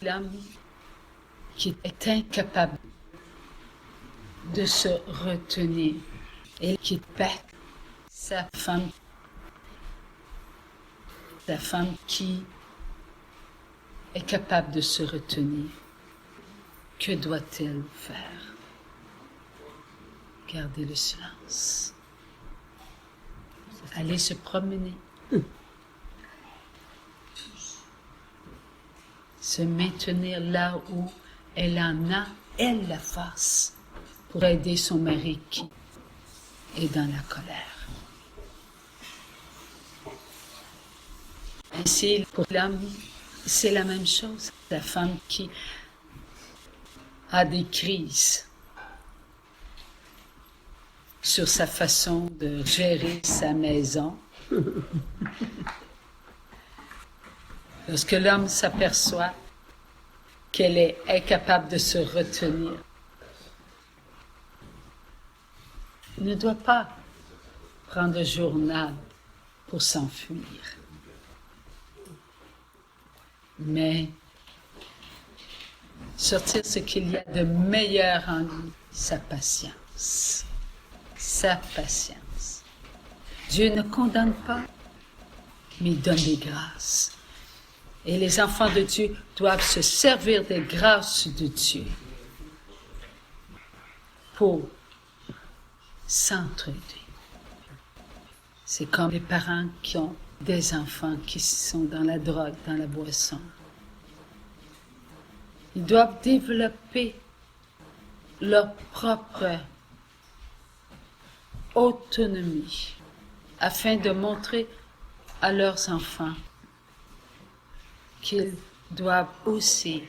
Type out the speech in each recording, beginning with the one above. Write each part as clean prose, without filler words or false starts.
l'homme qui est incapable de se retenir et qui bat sa femme qui est capable de se retenir. Que doit-elle faire? Garder le silence. Aller se promener. Se maintenir là où elle en a, elle, la force pour aider son mari qui est dans la colère. Ainsi, pour l'homme, c'est la même chose. La femme qui a des crises sur sa façon de gérer sa maison. Lorsque l'homme s'aperçoit qu'elle est incapable de se retenir, il ne doit pas prendre le journal pour s'enfuir, mais sortir ce qu'il y a de meilleur en lui, sa patience. Sa patience. Dieu ne condamne pas, mais donne des grâces. Et les enfants de Dieu doivent se servir des grâces de Dieu pour s'entraider. C'est comme les parents qui ont des enfants qui sont dans la drogue, dans la boisson. Ils doivent développer leur propre autonomie afin de montrer à leurs enfants qu'ils doivent aussi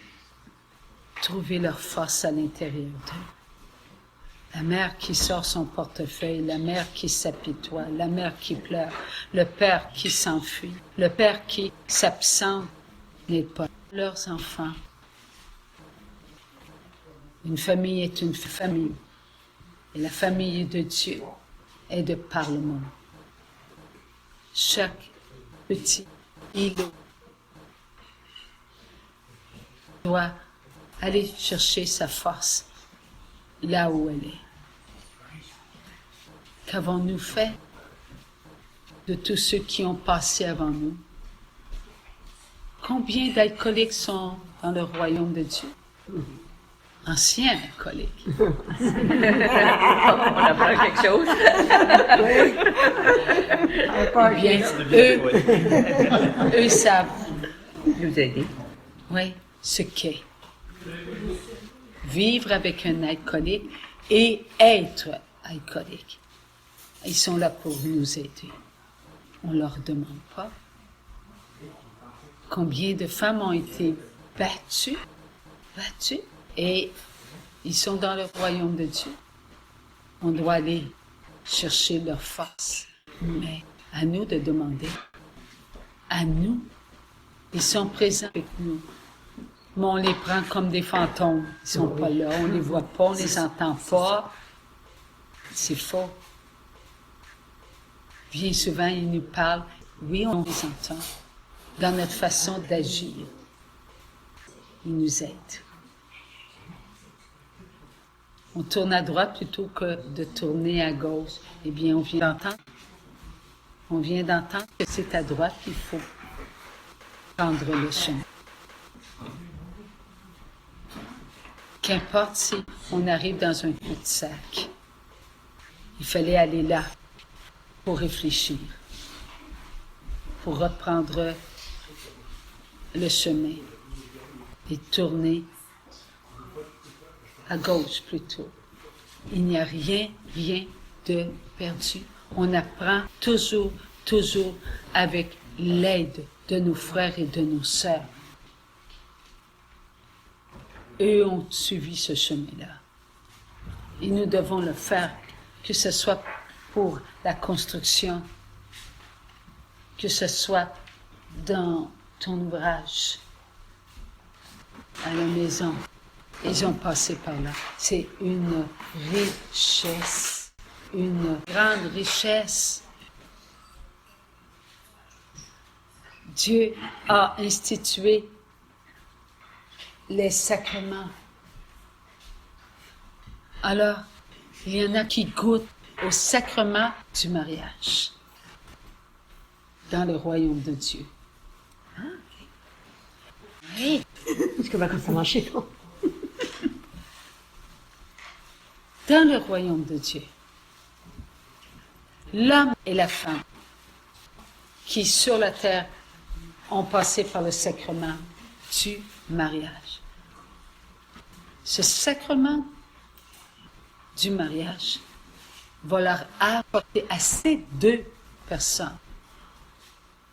trouver leur force à l'intérieur d'eux. La mère qui sort son portefeuille, la mère qui s'apitoie, la mère qui pleure, le père qui s'enfuit, le père qui s'absente n'est pas leurs enfants. Une famille est une famille, et la famille de Dieu est de par le monde. Chaque petit îlot doit aller chercher sa force là où elle est. Qu'avons-nous fait de tous ceux qui ont passé avant nous? Combien d'alcooliques sont dans le royaume de Dieu? Anciens alcooliques. On apprend quelque chose. Eh bien, eux savent Nous aider. oui, ce qu'est vivre avec un alcoolique et être alcoolique. Ils sont là pour nous aider. On ne leur demande pas. Combien de femmes ont été battues, et ils sont dans le royaume de Dieu. On doit aller chercher leur force, mais à nous de demander. À nous. Ils sont présents avec nous. Mais on les prend comme des fantômes. Ils sont pas là, on les voit pas, on les entend pas. C'est faux. Bien souvent, ils nous parlent. Oui, on les entend. Dans notre façon d'agir, ils nous aident. On tourne à droite plutôt que de tourner à gauche. Eh bien, on vient d'entendre que c'est à droite qu'il faut prendre le chemin. Qu'importe si on arrive dans un cul-de-sac, il fallait aller là pour réfléchir, pour reprendre le chemin et tourner à gauche plutôt. Il n'y a rien de perdu. On apprend toujours avec l'aide de nos frères et de nos sœurs. Eux ont suivi ce chemin-là. Et nous devons le faire, que ce soit pour la construction, que ce soit dans ton ouvrage, à la maison. Ils ont passé par là. C'est une richesse, une grande richesse. Dieu a institué les sacrements. Alors, il y en a qui goûtent au sacrement du mariage dans le royaume de Dieu. Oui. Parce que quand ça marche, non. Dans le royaume de Dieu, l'homme et la femme qui sur la terre ont passé par le sacrement du mariage. Ce sacrement du mariage va leur apporter à ces deux personnes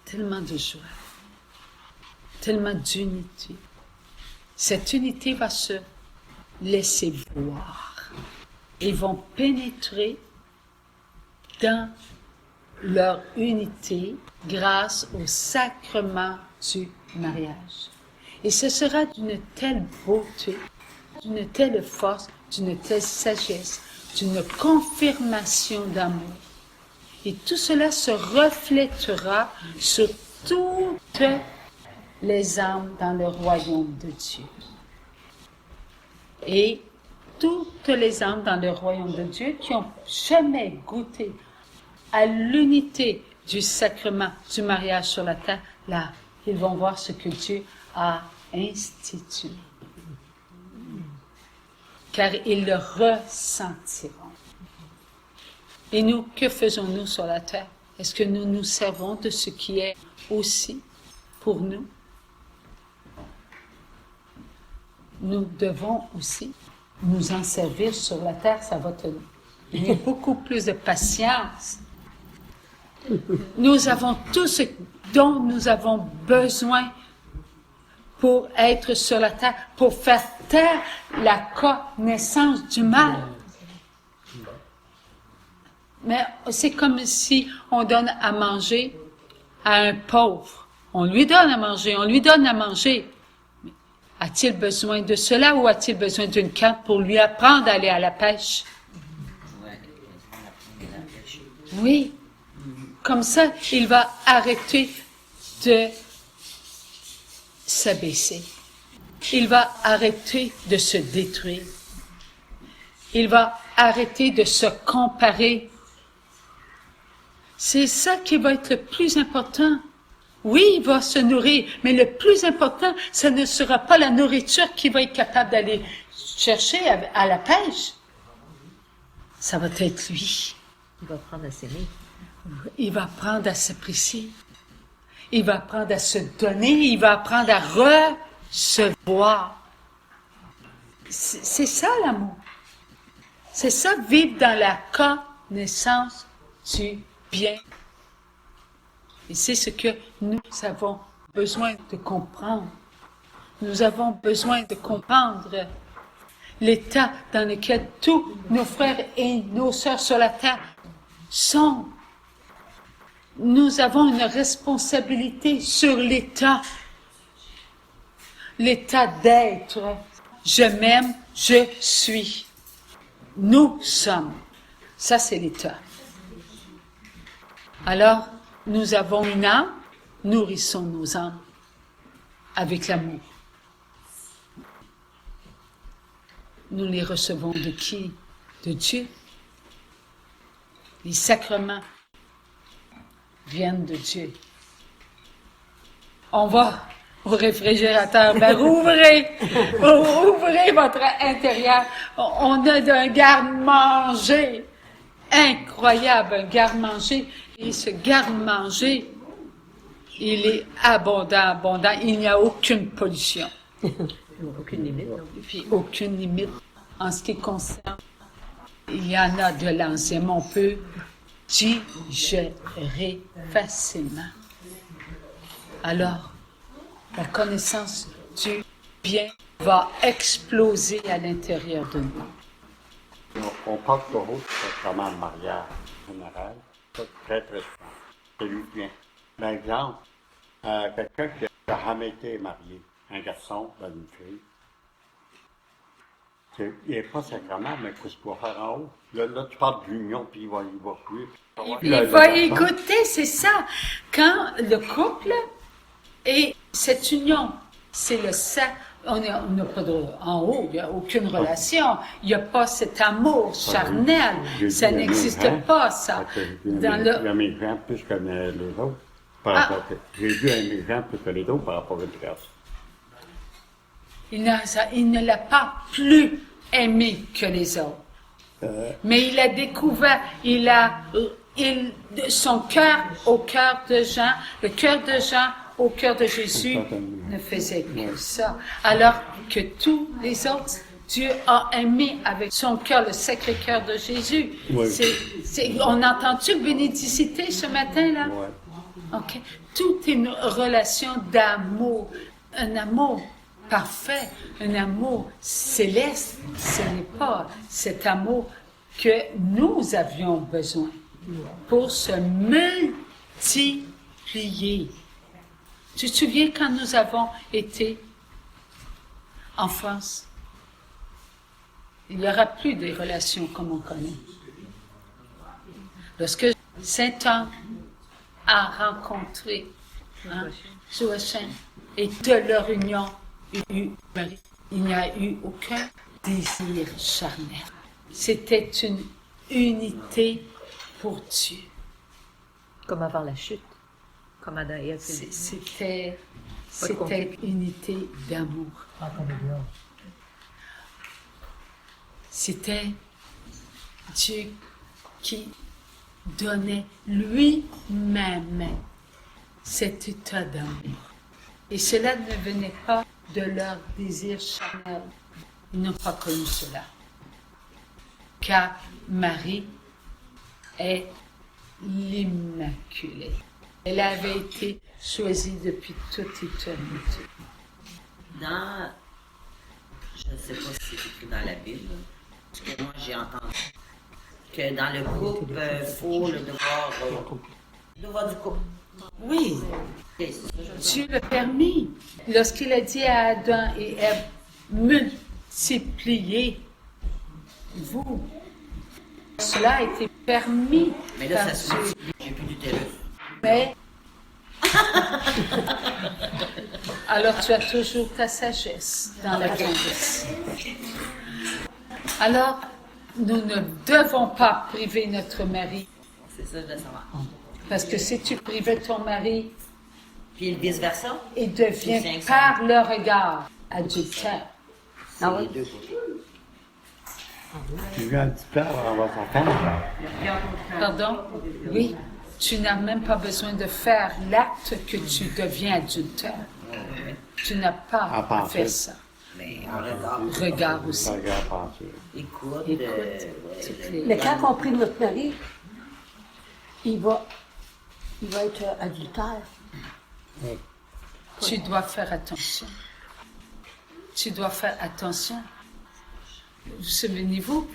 tellement de joie, tellement d'unité. Cette unité va se laisser voir. Ils vont pénétrer dans leur unité grâce au sacrement du mariage. Et ce sera d'une telle beauté, d'une telle force, d'une telle sagesse, d'une confirmation d'amour. Et tout cela se reflètera sur toutes les âmes dans le royaume de Dieu. Et toutes les âmes dans le royaume de Dieu qui n'ont jamais goûté à l'unité du sacrement du mariage sur la terre, là, ils vont voir ce que Dieu a institué. Car ils le ressentiront. Et nous, que faisons-nous sur la terre? Est-ce que nous nous servons de ce qui est aussi pour nous? Nous devons aussi nous en servir sur la terre. Ça va te donner beaucoup plus de patience. Nous avons tout ce dont nous avons besoin pour être sur la terre, pour faire taire la connaissance du mal. Mais c'est comme si on donne à manger à un pauvre. On lui donne à manger, on lui donne à manger. Mais a-t-il besoin de cela ou a-t-il besoin d'une canne pour lui apprendre à aller à la pêche? Oui. Comme ça, il va arrêter de s'abaisser. Il va arrêter de se détruire. Il va arrêter de se comparer. C'est ça qui va être le plus important. Oui, il va se nourrir, mais le plus important, ce ne sera pas la nourriture qu'il va être capable d'aller chercher à la pêche. Ça va être lui. Il va apprendre à s'aimer. Il va apprendre à s'apprécier. Il va apprendre à se donner. Il va apprendre à recevoir. C'est ça l'amour. C'est ça, vivre dans la connaissance du bien. Et c'est ce que nous avons besoin de comprendre. Nous avons besoin de comprendre l'état dans lequel tous nos frères et nos sœurs sur la terre sont. Nous avons une responsabilité sur l'état d'être. Je m'aime, je suis. Nous sommes. Ça, c'est l'état. Alors, nous avons une âme, nourrissons nos âmes avec l'amour. Nous les recevons de qui? De Dieu. Les sacrements viennent de Dieu. On va au réfrigérateur, ben ouvrez votre intérieur. On a un garde-manger incroyable, un garde-manger. Et ce garde-manger, il est abondant. Il n'y a aucune pollution. Aucune limite. Puis aucune limite en ce qui concerne. Il y en a de l'enzyme, on peut digérer facilement. Alors, la connaissance du bien va exploser à l'intérieur de nous. On parle toujours du sacrement de mariage en général. C'est très, très souvent. C'est lui qui vient. Par exemple, quelqu'un qui n'a jamais été marié, un garçon ou une fille, il n'est pas sacrement, mais qu'est-ce qu'il va faire en haut? Là, tu parles d'union, puis il va jouer. Il va écouter, c'est ça. Quand le couple et cette union, c'est le On n'a pas de, en haut, il n'y a aucune relation. Il n'y a pas cet amour charnel. Ça n'existe pas, ça. Dans J'ai le, aimé les gens plus que les autres. Par rapport J'ai dû aimer les gens plus que les autres par rapport à une classe. il ne l'a pas plus aimé que les autres. Mais il a découvert, son cœur au cœur de Jean, le cœur de Jean au cœur de Jésus ne faisait que ça. Alors que tous les autres, Dieu a aimé avec son cœur, le sacré cœur de Jésus. Oui. On a entendu bénédicité ce matin-là? Ouais. OK. Tout est une relation d'amour, un amour parfait, un amour céleste. Ce n'est pas cet amour que nous avions besoin pour se multiplier. Tu te souviens quand nous avons été en France? Il n'y aura plus des relations comme on connaît. Lorsque Saint-Anne a rencontré Joachim et de leur union, il n'y a eu aucun désir charnel. C'était une unité pour Dieu. Comme avant la chute. Comme Adam et Ève. C'était unité d'amour. C'était Dieu qui donnait lui-même cet état d'amour. Et cela ne venait pas de leur désir charnel. Ils n'ont pas connu cela. Car Marie est l'Immaculée. Elle avait été choisie depuis toute éternité. Dans, je ne sais pas si c'est écrit dans la Bible, parce que moi j'ai entendu que dans le couple, il faut le devoir du couple. Oui, Dieu l'a permis. Lorsqu'il a dit à Adam et Ève, multipliez-vous, cela a été permis Mais là, par ça se Dieu. multiplie, j'ai plus d'utérus. Mais alors tu as toujours ta sagesse dans la grandesse. Alors, nous ne devons pas priver notre mari, C'est ça, je veux savoir. parce que si tu privais ton mari, Puis vice-versa, il devient par le regard adultère. c'est les deux côtés. Tu viens un petit peu avant avoir sa femme. Pardon? Oui, tu n'as même pas besoin de faire l'acte que tu deviens adultère. Tu n'as pas À à penser. faire ça. Mais on regarde. Regarde aussi. Ça regarde penser. Écoute, Toutes les- Mais quand on prie notre mari, il va être adultère. Tu dois faire attention. Tu dois faire attention. Vous souvenez-vous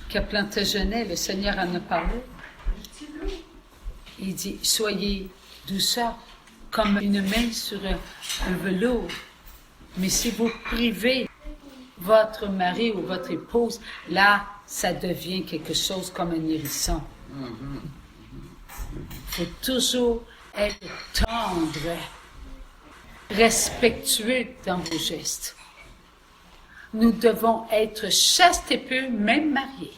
qu'à Plantagenet, le Seigneur en a parlé? Il dit, soyez douceurs comme une main sur un velours. Mais si vous privez votre mari ou votre épouse, là, ça devient quelque chose comme un hérisson. Il faut toujours être tendre, respectueux dans vos gestes. Nous devons être chastes et purs, même mariés.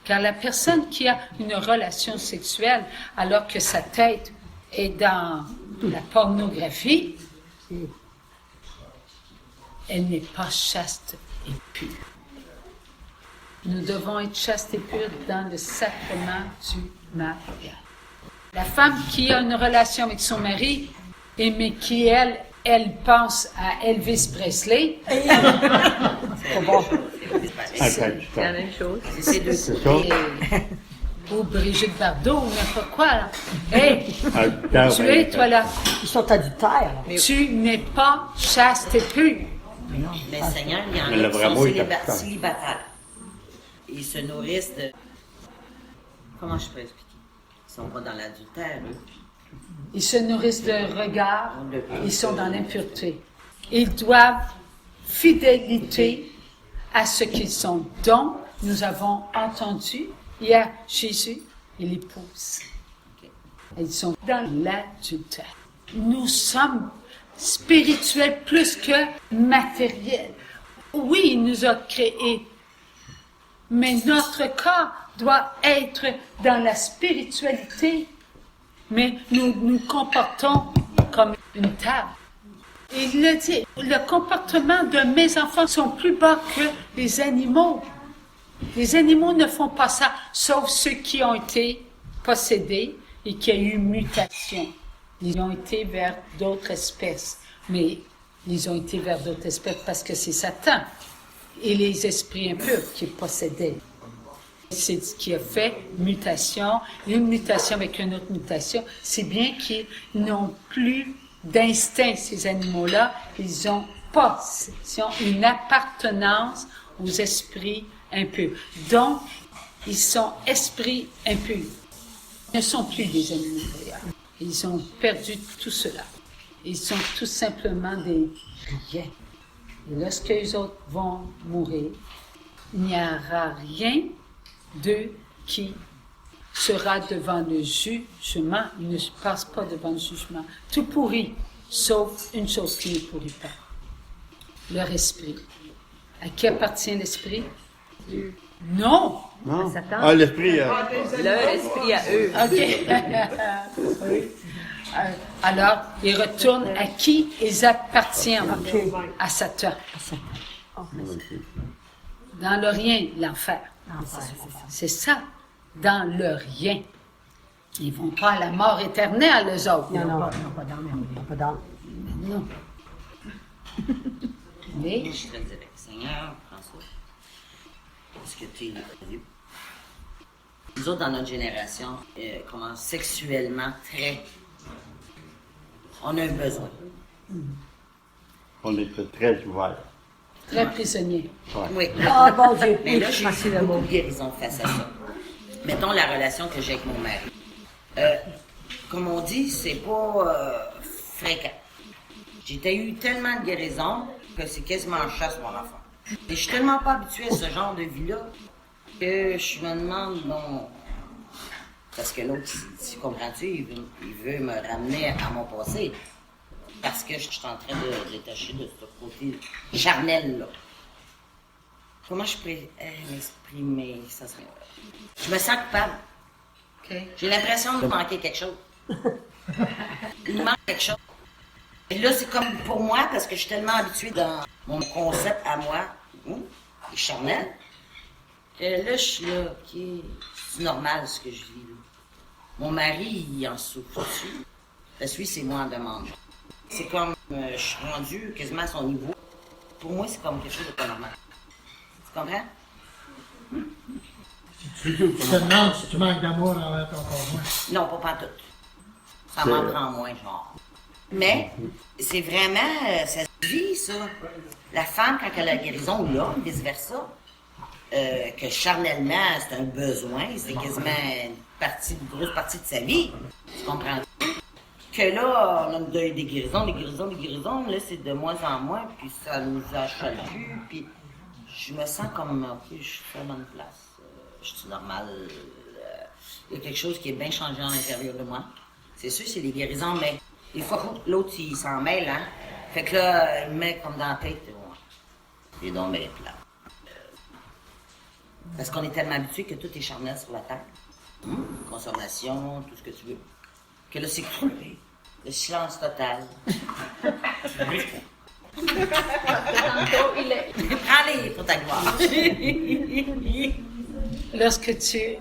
Car la personne qui a une relation sexuelle alors que sa tête est dans la pornographie, elle n'est pas chaste et pure. Nous devons être chastes et purs dans le sacrement du mariage. La femme qui a une relation avec son mari, mais qui, elle pense à Elvis Presley, Après, C'est la même chose. c'est ces deux c'est côtés. ça. ou Brigitte Bardot, ou n'importe quoi. Là. Hey, Adultère, tu es, toi là, Ils sont adultères. Là. tu n'es pas chaste et pure. Mais le Seigneur, il y en Mais le a qui vrai sont mot est important. célibataires. Ils se nourrissent de... Comment je peux expliquer? Ils sont pas dans l'adultère, eux. Ils se nourrissent de regards, ils sont dans l'impureté. Ils doivent fidélité à ce qu'ils sont. Donc, nous avons entendu, il y a Jésus et l'épouse. Ils sont dans l'adultère. Nous sommes spirituel plus que matériel. Oui, il nous a créés, mais notre corps doit être dans la spiritualité, mais nous nous comportons comme une table. Il le dit, le comportement de mes enfants sont plus bas que les animaux. Les animaux ne font pas ça, sauf ceux qui ont été possédés et qui ont eu mutation. Ils ont été vers d'autres espèces, mais ils ont été vers d'autres espèces parce que c'est Satan et les esprits impurs qui possédaient. C'est ce qui a fait mutation, une mutation avec une autre mutation. C'est bien qu'ils n'ont plus d'instinct, ces animaux-là. Ils ont une appartenance aux esprits impurs. Donc, ils sont esprits impurs. Ils ne sont plus des animaux d'ailleurs. Ils ont perdu tout cela. Ils sont tout simplement des riens. Et lorsque les autres vont mourir, il n'y aura rien d'eux qui sera devant le jugement. Ils ne passent pas devant le jugement. Tout pourrit, sauf une chose qui ne pourrit pas. Leur esprit. À qui appartient l'esprit? Non! Non? Satan. Ah, l'esprit... Leur esprit à eux. OK. Oui. Alors, ils retournent à qui ils appartiennent? À Satan. Dans le rien, l'enfer. C'est ça. Dans le rien. Ils ne vont pas à la mort éternelle, eux autres. Non, pas dans. Non. Mais, Je te dirais, Seigneur, prends ça. Parce que tu es vu. Nous autres, dans notre génération, comment sexuellement très. On a un besoin. On était très ouverts. très prisonnier. Oui. Ah, bon Dieu, Mais là, j'ai merci eu le beaucoup mot. de guérison face à ça. Mettons la relation que j'ai avec mon mari. Comme on dit, c'est pas fréquent. J'ai eu tellement de guérison que c'est quasiment en chasse, mon enfant. Et je suis tellement pas habituée à ce genre de vie-là que je me demande, bon... Parce que l'autre, tu comprends-tu, il veut me ramener à mon passé. Parce que je suis en train de détacher de ce côté charnel-là. Comment je pourrais m'exprimer? Ça serait... Je me sens coupable. Okay. J'ai l'impression de manquer quelque chose. Il manque quelque chose. Et là, c'est comme pour moi, parce que je suis tellement habituée dans mon concept à moi, et charnel, que là, je suis là, OK, c'est normal ce que je vis. Là. Mon mari, il en souffre-tu? Parce que lui, c'est moi en demande. C'est comme, je suis rendue quasiment à son niveau. Pour moi, c'est comme quelque chose de pas normal. Tu comprends? Tu te demandes si tu manques d'amour envers ton conjoint. Non, pas tout. Ça m'en prend moins, genre. Mais, c'est vraiment, ça se vit, ça. La femme, quand elle a la guérison, ou l'homme, vice-versa, que charnellement, c'est un besoin, c'est quasiment une grosse partie de sa vie. Tu comprends? Que là, on a des guérisons, là, c'est de moins en moins, puis ça nous achale plus, puis je me sens comme, OK, je suis à la bonne place. Je suis normale. Il y a quelque chose qui est bien changé à l'intérieur de moi. C'est sûr, c'est les guérisons, mais des fois, l'autre, il s'en mêle, hein. Fait que là, il me met comme dans la tête, c'est donc bien plat. Parce qu'on est tellement habitué que tout est charnel sur la table. Consommation, tout ce que tu veux. Que là, c'est crevé. Le silence total. Allez, pour ta gloire. Lorsque tu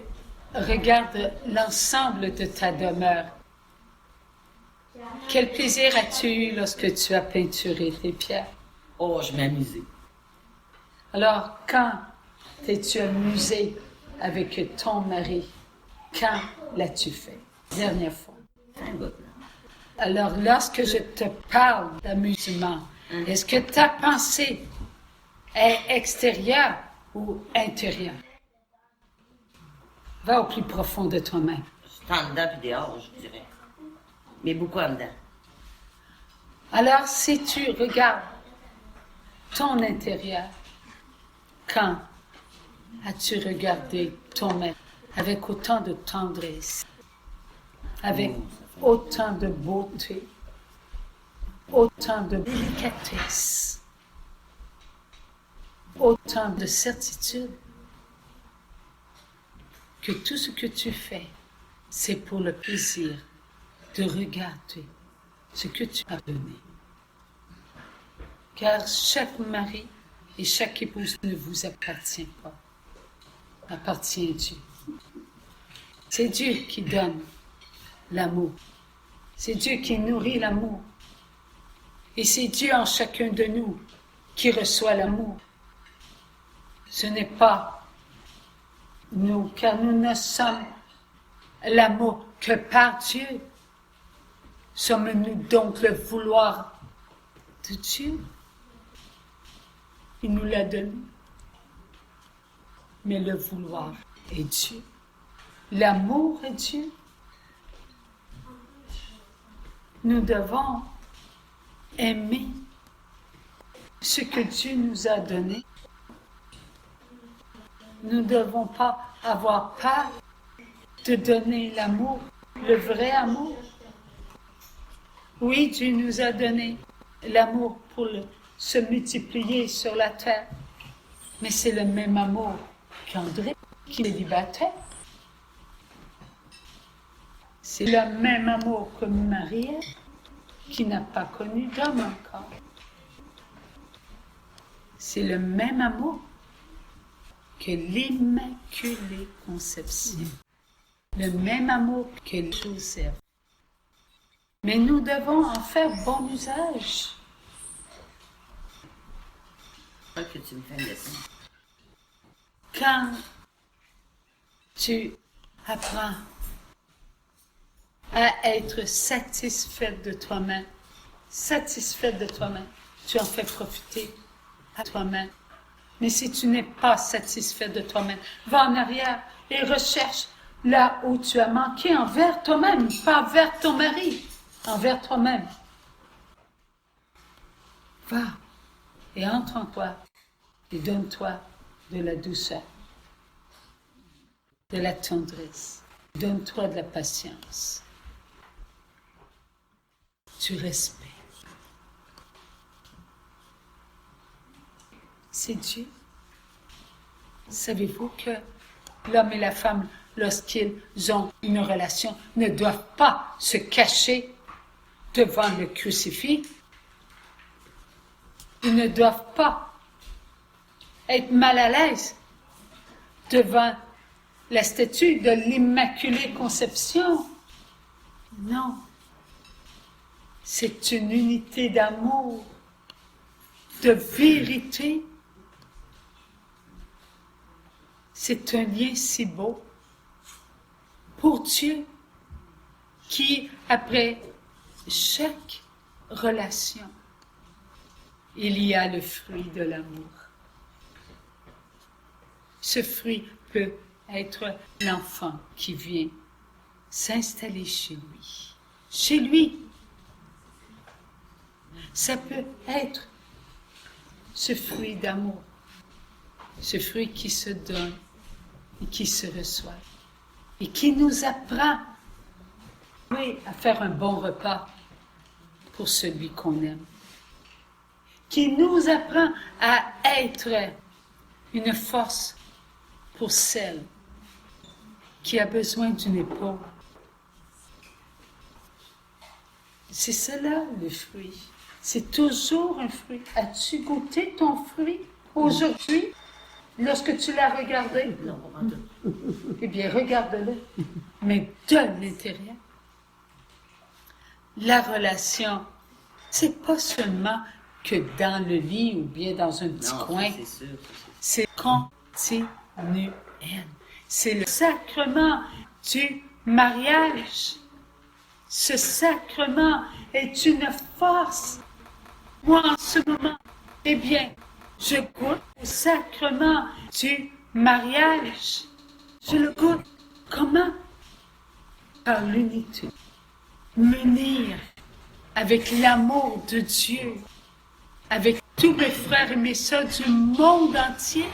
regardes l'ensemble de ta demeure, quel plaisir as-tu eu lorsque tu as peinturé tes pierres? Oh, je m'amusais. Alors, quand t'es-tu amusé avec ton mari? Quand l'as-tu fait? Dernière fois. Un bout, là. Alors, lorsque je te parle d'amusement, est-ce que ta pensée est extérieure ou intérieure? Va au plus profond de toi-même. C'est en dedans puis dehors, je dirais. Mais beaucoup en dedans. Alors, si tu regardes ton intérieur, quand as-tu regardé ton mari avec autant de tendresse, avec autant de beauté, autant de délicatesse, autant de certitude que tout ce que tu fais, c'est pour le plaisir de regarder ce que tu as donné. Car chaque mari et chaque épouse ne vous appartient pas, appartient à Dieu. C'est Dieu qui donne l'amour. C'est Dieu qui nourrit l'amour. Et c'est Dieu en chacun de nous qui reçoit l'amour. Ce n'est pas nous, car nous ne sommes l'amour que par Dieu. Sommes-nous donc le vouloir de Dieu? Il nous l'a donné. Mais le vouloir est Dieu. L'amour est Dieu. Nous devons aimer ce que Dieu nous a donné. Nous ne devons pas avoir peur de donner l'amour, le vrai amour. Oui, Dieu nous a donné l'amour pour se multiplier sur la terre, mais c'est le même amour qu'André qui est célibataire. C'est le même amour que Marie qui n'a pas connu d'homme encore. C'est le même amour que l'Immaculée Conception. Le même amour que Joseph. Mais nous devons en faire bon usage. Je crois que tu me fais un dessin. Quand tu apprends à être satisfaite de toi-même, tu en fais profiter à toi-même. Mais si tu n'es pas satisfaite de toi-même, va en arrière et recherche là où tu as manqué envers toi-même, pas envers ton mari, envers toi-même. Va et entre en toi et donne-toi de la douceur, de la tendresse, donne-toi de la patience, du respect. C'est Dieu. Savez-vous que l'homme et la femme, lorsqu'ils ont une relation, ne doivent pas se cacher devant le crucifix? Ils ne doivent pas être mal à l'aise devant la statue de l'Immaculée Conception. Non. C'est une unité d'amour, de vérité. C'est un lien si beau pour Dieu qui, après chaque relation, il y a le fruit de l'amour. Ce fruit peut être l'enfant qui vient s'installer chez lui. Chez lui. Ça peut être ce fruit d'amour, ce fruit qui se donne et qui se reçoit et qui nous apprend, oui, à faire un bon repas pour celui qu'on aime, qui nous apprend à être une force pour celle qui a besoin d'une épaule. C'est cela le fruit. C'est toujours un fruit. As-tu goûté ton fruit aujourd'hui lorsque tu l'as regardé? Non, pas tout. Eh bien, regarde-le, mais de l'intérieur. La relation, c'est pas seulement que dans le lit ou bien dans un petit Non, coin. c'est sûr. C'est continuel. C'est le sacrement du mariage. Ce sacrement est une force. Moi, en ce moment, eh bien, je goûte au sacrement du mariage. Je le goûte. Comment? Par l'unité. M'unir avec l'amour de Dieu, avec tous mes frères et mes sœurs du monde entier.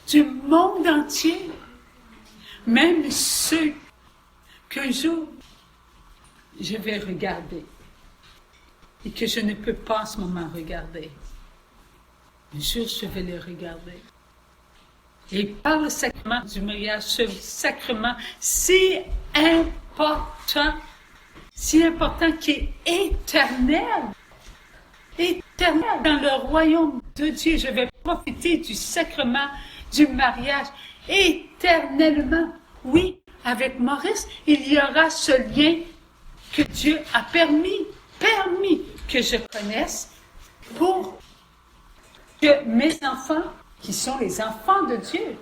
Du monde entier. Même ceux qu'un jour, je vais regarder et que je ne peux pas en ce moment regarder. Un jour, je vais les regarder. Et par le sacrement du mariage, ce sacrement si important qui est éternel, éternel dans le royaume de Dieu. Je vais profiter du sacrement du mariage éternellement. Oui, avec Maurice, il y aura ce lien que Dieu a permis que je connaisse pour que mes enfants, qui sont les enfants de Dieu,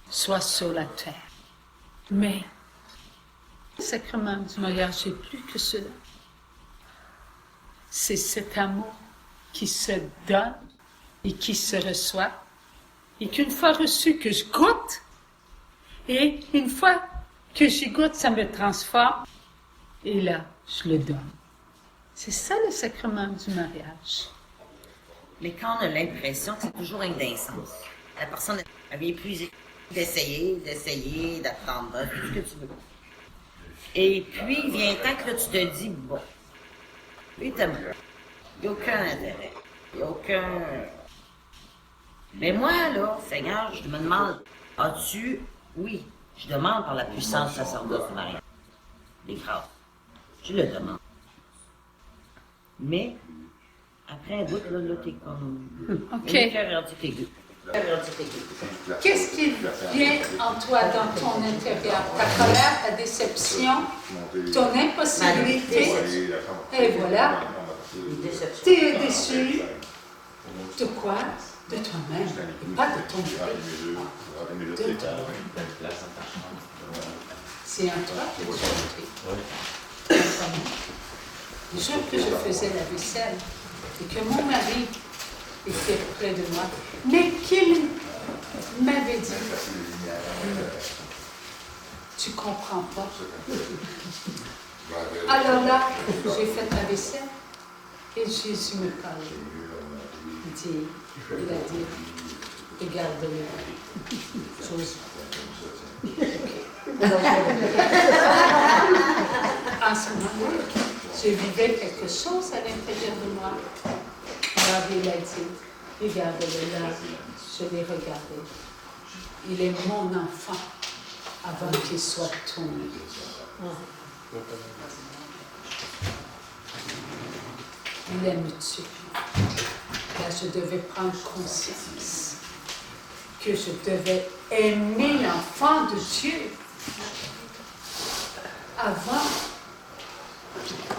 soient sur la terre. Mais le sacrement du mariage, c'est plus que cela. C'est cet amour qui se donne et qui se reçoit, et qu'une fois reçu, que je goûte, et une fois que j'y goûte, ça me transforme, et là, je le donne. C'est ça le sacrement du mariage. Mais quand on a l'impression que c'est toujours un d'insens, la personne avait épuisé d'essayer, d'attendre, tout ce que tu veux. Et puis, il vient un temps que là, tu te dis, bon, lui, t'aimes pas. Il n'y a aucun intérêt. Il n'y a aucun... Mais moi, là, Seigneur, je me demande, as-tu... Oui, je demande par la puissance sacerdoce du mariage. Les grâces. Je le demande. Mais, après un bout, là, t'es comme... OK. Le cœur rendu aigu. Qu'est-ce qui vient en toi, dans ton intérieur? Ta colère, ta déception, ton impossibilité. Et voilà. Tu es déçu. De quoi? De toi-même. Et pas de ton mari. De toi. C'est en toi que tu as été. Le jour que je faisais la vaisselle et que mon mari était près de moi, mais qu'il m'avait dit, tu comprends pas. Alors là, j'ai fait la vaisselle et Jésus me parlait. Il a dit, regarde-le, Josué. En ce moment, je vivais quelque chose à l'intérieur de moi. Alors il a dit, regarde-le là, je l'ai regardé. Il est mon enfant avant qu'il soit ton. Il aime-tu? Là, je devais prendre conscience que je devais aimer l'enfant de Dieu avant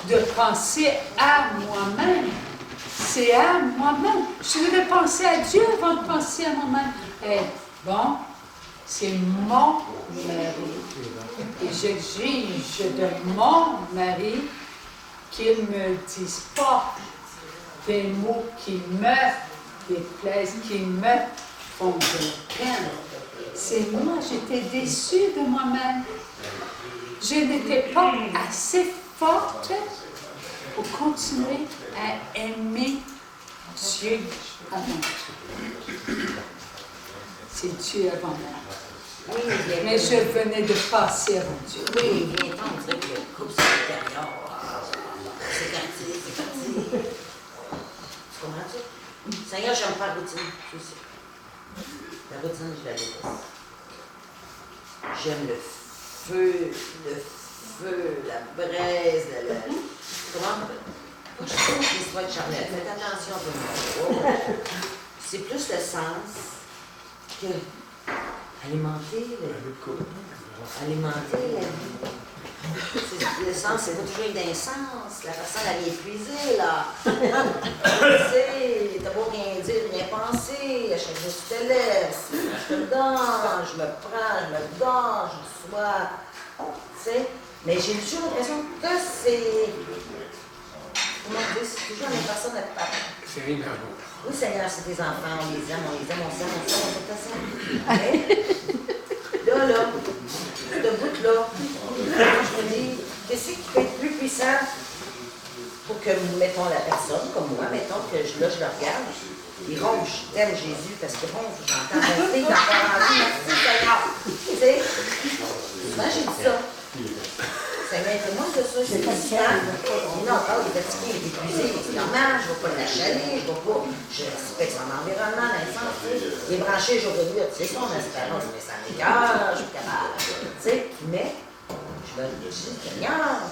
de penser à moi-même. C'est à moi-même. Je devais penser à Dieu avant de penser à moi-même. Et bon, c'est mon mari. Et j'exige de mon mari qu'il ne me dise pas des mots qui me déplaisent, qui me font de peine. C'est moi, j'étais déçue de moi-même. Je n'étais pas assez forte pour continuer à aimer Dieu avant tout. C'est Dieu avant moi. Oui, mais je venais de passer avant Dieu. Oui, il vient temps de dire que le couple, c'est l'intérieur. C'est parti. Tu comprends-tu? Seigneur, j'aime pas la routine. Je sais. La routine, je la déteste. J'aime le feu, la braise, comment? Faut que je trouve l'histoire de Charlotte. Faites attention à moi. C'est plus le sens que alimenter la vie. Le sens, c'est pas toujours d'un sens. La personne, elle est épuisée, là. Tu sais, t'as beau rien dire, rien penser. À chaque fois que tu te laisses, je te donne, je me prends, je me donne, je reçois. Tu sais, mais j'ai toujours l'impression que c'est... Comment dire, c'est toujours la même personne à te parler. C'est rien à Oui, Seigneur, c'est tes enfants, on les aime, on s'aime. Mais, là, ce bout-là, je me dis, qu'est-ce qui peut être plus puissant pour que, mettons, la personne, comme moi, mettons que je le regarde, il ronge, t'aimes Jésus, parce que ronge, j'entends ronfler, j'entends ronfler, merci Seigneur. Tu sais, souvent j'ai dit ça. Seigneur, témoin de ça, je suis patient. Il est encore, il est fatigué, il est épuisé, c'est normal, je ne vais pas l'achaler, je respecte son environnement, l'enfant, tu sais. Il est branché jour et nuit, tu sais, son espérance, mais ça m'écoeure, je suis capable, tu sais. Mais, je me dis, Seigneur,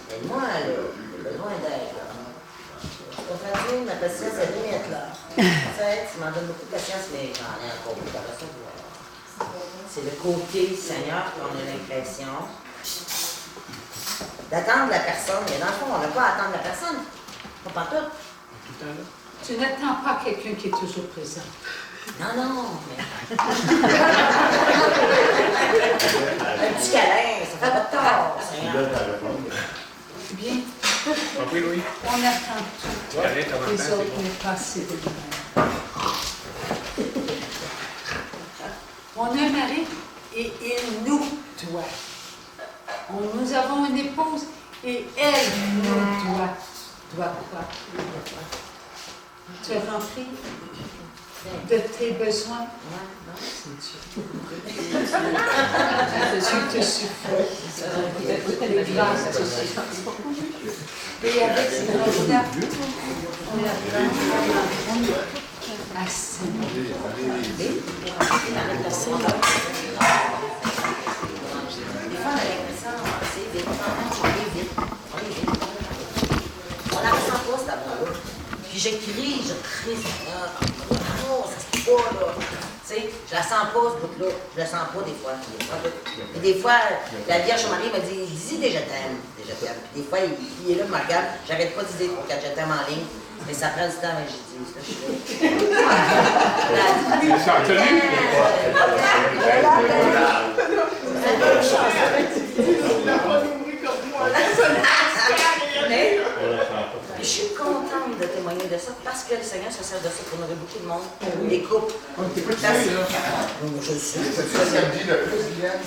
aide-moi, là, j'ai besoin d'aide, là. Je comprends, ma patience est limite, là. En fait, tu m'en donnes beaucoup de patience, mais j'en ai encore beaucoup de patience. C'est le côté, Seigneur, qu'on a l'impression d'attendre la personne. Mais dans le fond, on n'a pas à attendre la personne. Pas tout. Tu n'attends pas quelqu'un qui est toujours présent. Non, non, mais... Un petit câlin, ça fait pas de tort, Seigneur. Bien. Oui, oui. On attend tout. Arrête, on Les attend, autres n'est pas assez de nous-mêmes. On a un mari et il nous doit. Nous avons une épouse et elle nous doit. Doit quoi? Tu es rempli de tes besoins? C'est Dieu. Dieu te suffit. Les grâces te suffisent. Et avec ces grâces-là, on apprend à s'aimer. On la ressent pas, cette amour-là. Puis je crie, non, ça se peut pas, là. Tu sais, je la sens pas, ce bout-là. Je la sens pas, des fois. Et des fois, la Vierge Marie me dit, dis déjà t'aime, déjà t'aime. Puis des fois, il est là, il me regarde, j'arrête pas de dire pour je t'aime en ligne. Mais ça prend du temps, mais j'ai dit, c'est ce que je fais. Je suis contente de témoigner de ça parce que le Seigneur se sert de ça pour nourrir beaucoup de monde. Les couples. On était pas sérieux, là. Je sais. C'est ça ce qu'elle me dit le plus, Liliane?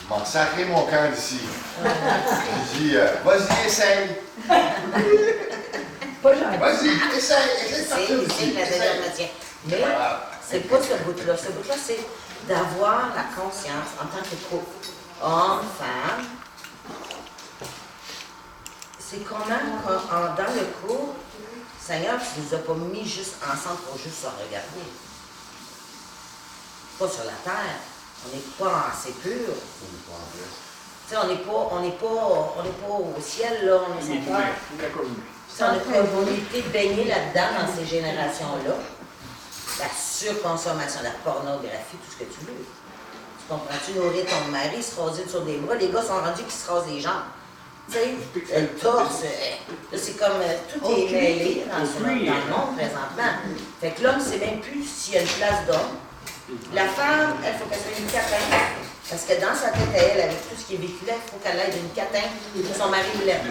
Je m'en sacré mon camp d'ici. J'ai dit, vas-y, essaye. Vas-y, essaye de partir C'est ici. la dernière matière. Mais c'est pas ce bout-là. Ce bout-là, c'est d'avoir la conscience en tant que couple, homme, femme. C'est comment, dans le couple, Seigneur, tu ne nous as pas mis juste ensemble pour juste se regarder. Pas sur la terre. On n'est pas assez pur. Tu sais, on n'est pas au ciel, là. On est pas. On a été baigné là-dedans dans ces générations-là. La surconsommation, la pornographie, tout ce que tu veux. Tu comprends-tu? Nourrir ton mari, se raser sur des bras. Les gars sont rendus qui se rasent les jambes. Tu sais, le torse, c'est comme tout est mêlé dans le monde présentement. Fait que l'homme, c'est même plus s'il y a une place d'homme. La femme, elle faut qu'elle soit une catin. Parce que dans sa tête à elle, avec tout ce qui est vécu là, il faut qu'elle aille d'une catin que son mari l'aime.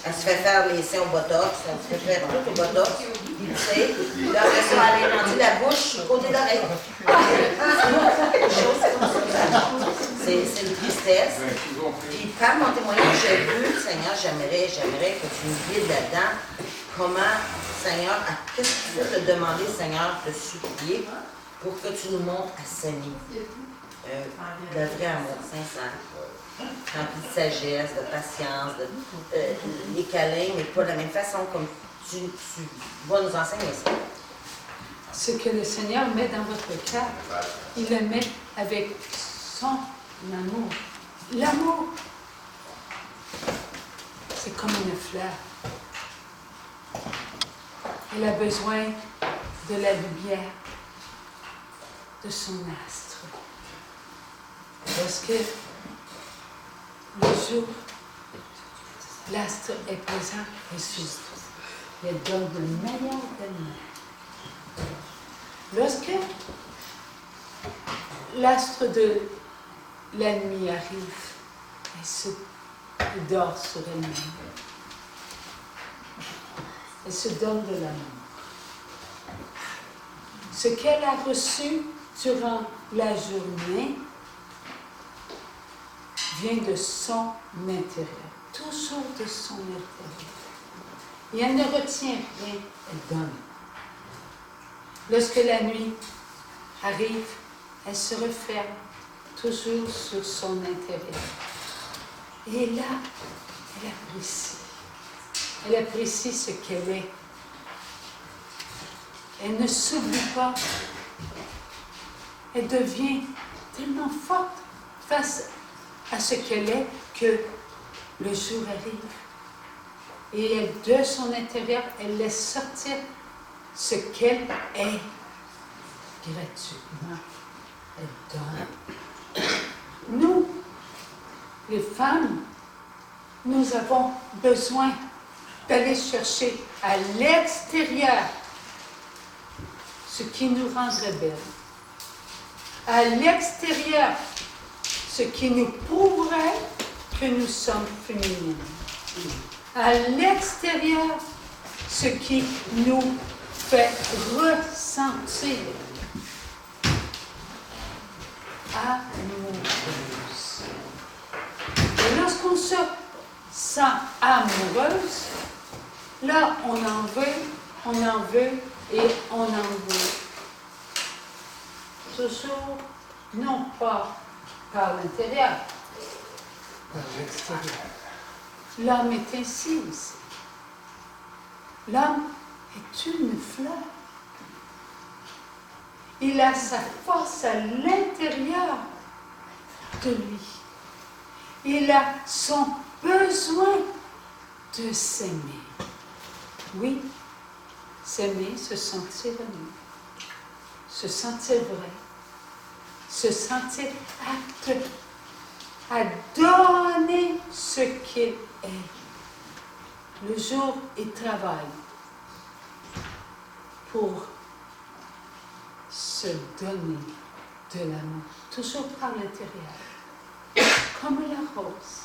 Elle se fait faire les seins au botox, elle se fait faire tout au botox. Tu sais, là, après ça, elle est rendue la bouche côté d'oreille. C'est une tristesse. Puis par mon témoignage, j'ai vu, Seigneur, j'aimerais que tu nous guides là-dedans. Comment, Seigneur, qu'est-ce qu'il faut te demander, Seigneur, de supplier pour que tu nous montres à s'aimer. De vrai amour sincère, rempli de sagesse, de patience, les câlins, mais pas de la même façon comme tu vas nous enseigner ça. Ce que le Seigneur met dans votre cœur, il le met avec son amour. L'amour, c'est comme une fleur. Elle a besoin de la lumière de son astre. Parce que le jour, l'astre est présent et s'ouvre. Il donne de manière de lumière. Lorsque l'astre de la nuit arrive, elle dort sur elle-même. Elle se donne de l'amour. Ce qu'elle a reçu durant la journée vient de son intérieur, toujours de son intérieur. Et elle ne retient rien, elle donne. Lorsque la nuit arrive, elle se referme toujours sur son intérieur. Et là, elle apprécie. Elle apprécie ce qu'elle est. Elle ne s'oublie pas. Elle devient tellement forte face à ce qu'elle est que le jour arrive. Et elle, de son intérieur, elle laisse sortir ce qu'elle est gratuitement. Elle donne. Nous, les femmes, nous avons besoin d'aller chercher à l'extérieur ce qui nous rendrait belles. À l'extérieur, ce qui nous prouverait que nous sommes féminines. À l'extérieur, ce qui nous fait ressentir amoureuse. Et lorsqu'on se sent amoureuse, là, on en veut et on en veut. Toujours, non pas par l'intérieur, par l'extérieur. L'homme est ainsi aussi. L'homme est une fleur. Il a sa force à l'intérieur de lui. Il a son besoin de s'aimer. Oui, s'aimer, se sentir aimé, se sentir vrai, se sentir apte à donner ce qu'il est. Le jour, il travaille pour se donner de l'amour, toujours par l'intérieur, comme la rose.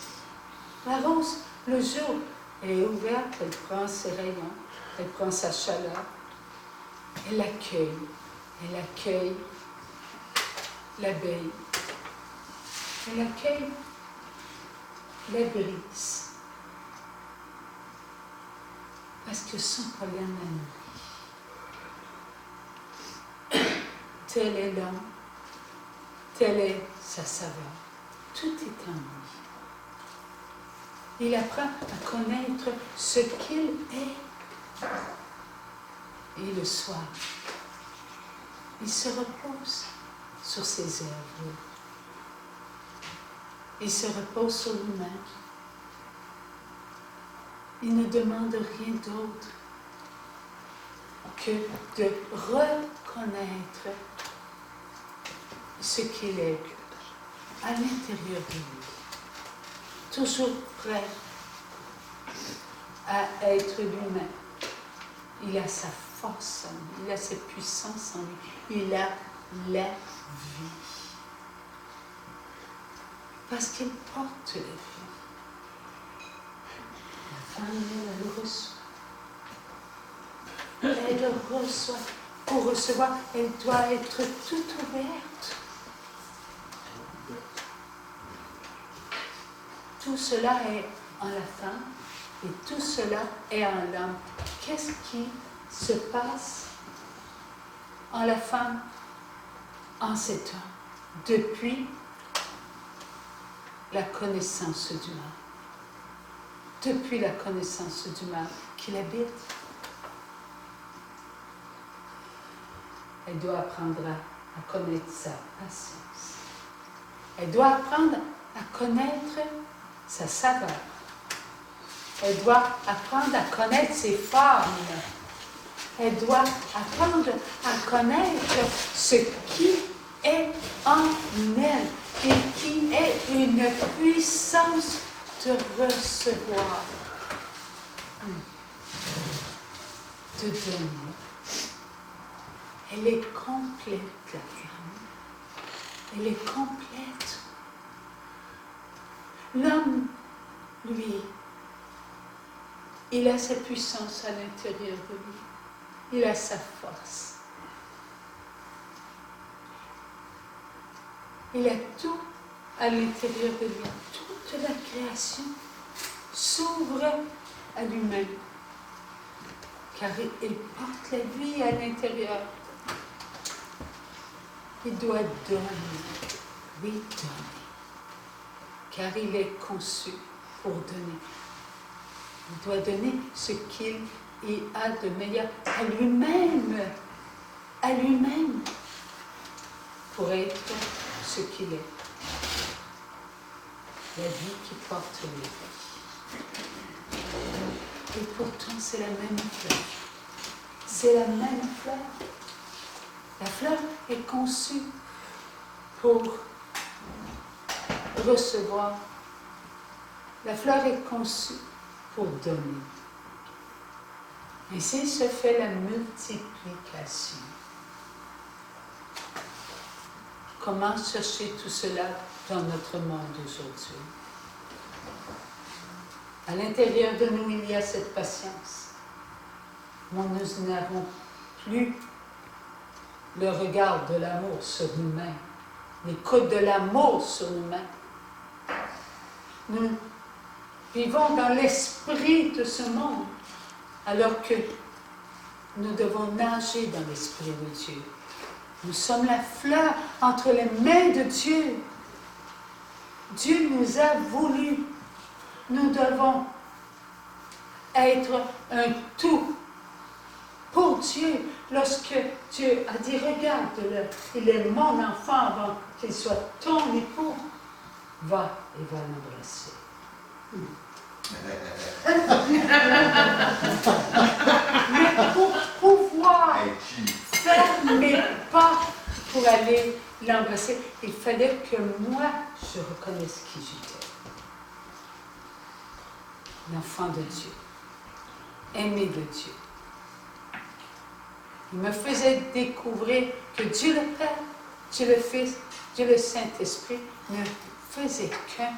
La rose, le jour, elle est ouverte, elle prend ses rayons, elle prend sa chaleur, elle accueille l'abeille, elle accueille la brise, parce que son pollen la nourrit. Tel est l'homme, telle est sa saveur, tout est en lui. Il apprend à connaître ce qu'il est. Et le soir, il se repose sur ses œuvres. Il se repose sur lui-même. Il ne demande rien d'autre que de reconnaître ce qu'il est à l'intérieur de lui. Toujours prêt à être lui-même. Il a sa force en lui, il a sa puissance en lui, il a la vie. Parce qu'il porte la vie. La femme, elle le reçoit. Elle le reçoit. Pour recevoir, elle doit être toute ouverte. Tout cela est en la femme et tout cela est en l'homme. Qu'est-ce qui se passe en la femme, en cet homme, depuis la connaissance du mal? Depuis la connaissance du mal qui l'habite. Elle doit apprendre à connaître sa patience. Elle doit apprendre à connaître sa saveur. Elle doit apprendre à connaître ses formes. Elle doit apprendre à connaître ce qui est en elle et qui est une puissance de recevoir, de donner. Elle est complète, la femme. Elle est complète. L'homme, lui, il a sa puissance à l'intérieur de lui. Il a sa force. Il a tout à l'intérieur de lui. Toute la création s'ouvre à lui-même. Car il porte la vie à l'intérieur. Il doit donner. Oui, donner. Car il est conçu pour donner. Il doit donner ce qu'il a de meilleur à lui-même. À lui-même. Pour être ce qu'il est. La vie qui porte les vies. Et pourtant, c'est la même fleur. C'est la même fleur. La fleur est conçue pour recevoir. La fleur est conçue pour donner. Ainsi se fait la multiplication. Comment chercher tout cela dans notre monde aujourd'hui? À l'intérieur de nous, il y a cette patience. Nous n'avons plus le regard de l'amour sur nous-mêmes, l'écoute de l'amour sur nous-mêmes. Nous vivons dans l'esprit de ce monde, alors que nous devons nager dans l'esprit de Dieu. Nous sommes la fleur entre les mains de Dieu. Dieu nous a voulu. Nous devons être un tout pour Dieu. Lorsque Dieu a dit, regarde-le, il est mon enfant avant qu'il soit ton époux, va et va l'embrasser. Mais pour pouvoir faire mes pas pour aller l'embrasser, il fallait que moi, je reconnaisse qui j'étais. L'enfant de Dieu, aimé de Dieu. Il me faisait découvrir que Dieu le Père, Dieu le Fils, Dieu le Saint-Esprit ne faisait qu'un.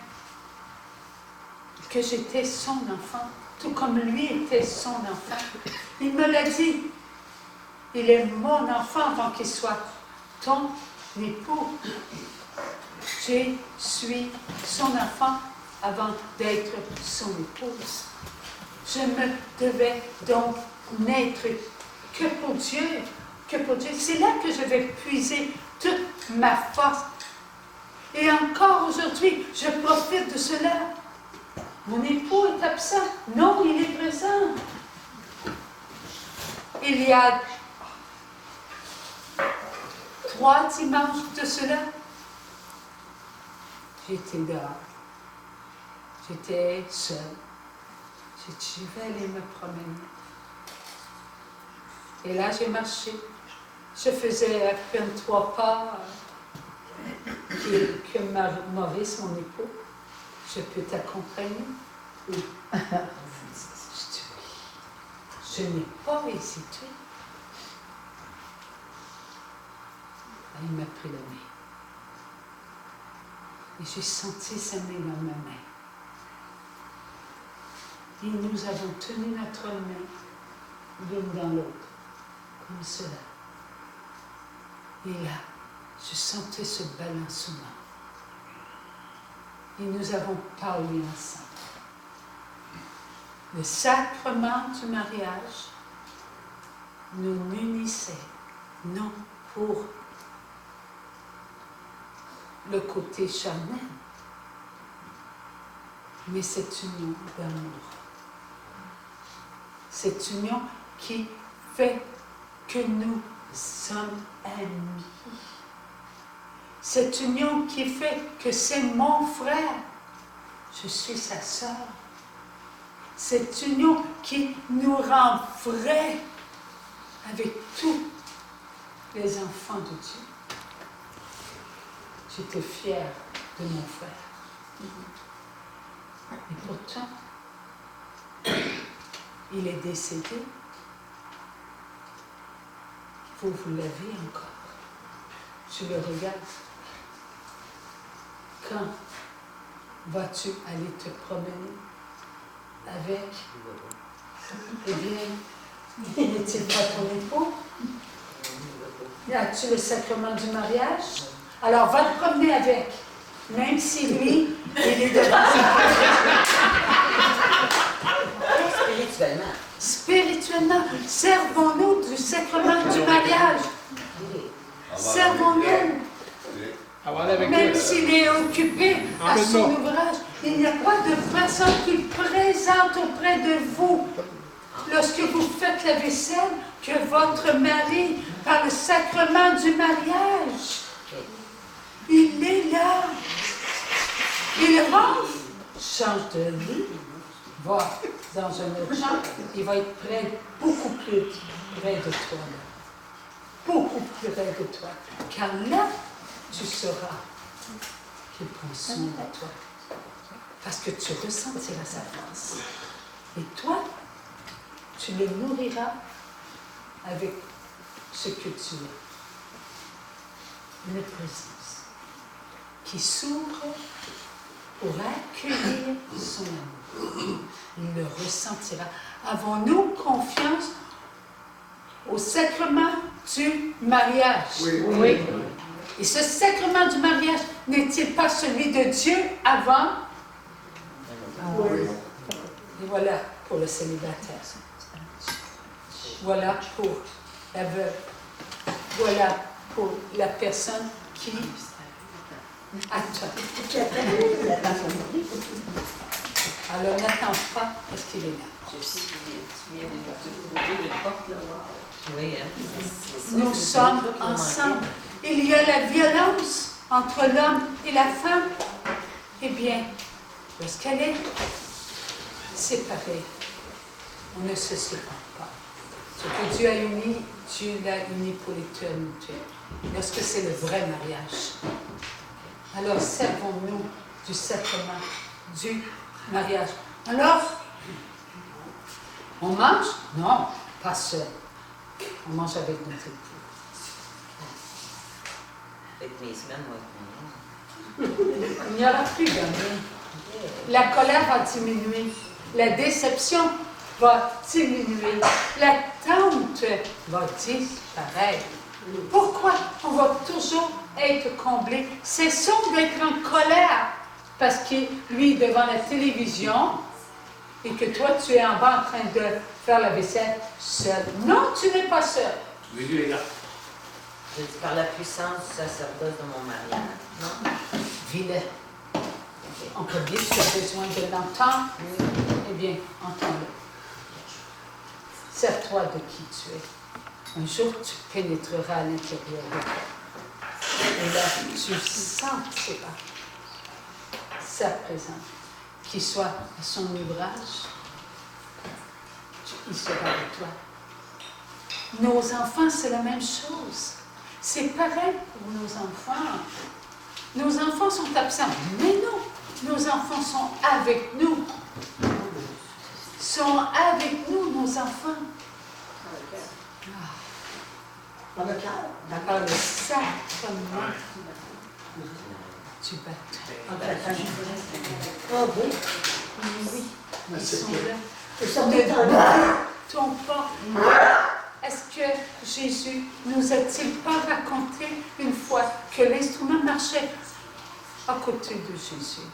Que j'étais son enfant, tout comme lui était son enfant. Il me l'a dit. Il est mon enfant avant qu'il soit ton époux. Je suis son enfant avant d'être son épouse. Je me devais donc n'être que pour Dieu, que pour Dieu. C'est là que je vais puiser toute ma force. Et encore aujourd'hui, je profite de cela. Mon époux est absent. Non, il est présent. Il y a 3 dimanches de cela, j'étais dehors. J'étais seule. J'ai dit, je vais aller me promener. Et là, j'ai marché. Je faisais à peine 3 pas que Maurice, mon époux, je peux t'accompagner? Oui. Je dis oui. Je n'ai pas hésité. Il m'a pris la main. Et j'ai senti sa main dans ma main. Et nous avons tenu notre main l'une dans l'autre, comme cela. Et là, je sentais ce balancement. Et nous avons parlé ensemble. Le sacrement du mariage nous unissait, non pour le côté charnel, mais cette union d'amour. Cette union qui fait que nous sommes amis. Cette union qui fait que c'est mon frère, je suis sa sœur. Cette union qui nous rend vrais avec tous les enfants de Dieu. J'étais fière de mon frère. Et pourtant, il est décédé. Vous l'avez encore. Je le regarde. Quand vas-tu aller te promener avec? Eh bien, n'est-il pas ton époux? As-tu le sacrement du mariage? Alors, va te promener avec, même si lui, il est devant. Spirituellement. Spirituellement, servons-nous du sacrement du mariage. Servons-nous. va aller avec Même lui. s'il est occupé à Emmène-moi. son ouvrage, il n'y a pas de façon qu'il présente auprès de vous, lorsque vous faites la vaisselle, que votre mari, par le sacrement du mariage, il est là. Il rentre, change de lit, va dans un autre chambre, il va être beaucoup plus près de toi. Beaucoup plus près de toi. Car là, tu sauras qu'il prend soin de toi. Parce que tu ressentiras sa force. Et toi, tu le nourriras avec ce que tu es. Une présence qui s'ouvre pour accueillir son amour. Il le ressentira. Avons-nous confiance au sacrement du mariage? Oui. Et ce sacrement du mariage n'est-il pas celui de Dieu avant? Oui. Et voilà pour le célibataire. Voilà pour la veuve. Voilà pour la personne qui attend. Alors n'attends pas parce qu'il est là. Oui, hein. Nous sommes ensemble. Il y a la violence entre l'homme et la femme. Eh bien, lorsqu'elle est séparée, on ne se sépare pas. Ce que Dieu a uni, Dieu l'a uni pour l'éternité. Lorsque c'est le vrai mariage. Alors servons-nous du sacrement du mariage. Alors, on mange? Non, pas seul. On mange avec notre époux. Avec mes semaines, moi. Il n'y aura plus d'amour. La colère va diminuer. La déception va diminuer. L'attente va disparaître. Pourquoi on va toujours être comblé? Cessons d'être en colère parce que lui devant la télévision et que toi tu es en bas en train de faire la vaisselle seul. Non, tu n'es pas seul. Jésus est là. Je dis par la puissance du sacerdoce de mon mariage. Non? Vis-le. En premier, tu as besoin de l'entendre. Eh bien, entends-le. Sers-toi de qui tu es. Un jour, tu pénétreras à l'intérieur de toi. Et là, tu sentiras sa présence. Qu'il soit à son ouvrage, il sera avec toi. Nos enfants, c'est la même chose. C'est pareil pour nos enfants. Nos enfants sont absents. Mais non, nos enfants sont avec nous. Sont avec nous, nos enfants. Dans le cœur. Par le sacrement du baptême. Ah oui. Oui, ils sont là. Ils sont Ne tout là. doutons pas. Est-ce que Jésus nous a-t-il pas raconté une fois que l'instrument marchait à côté de Jésus?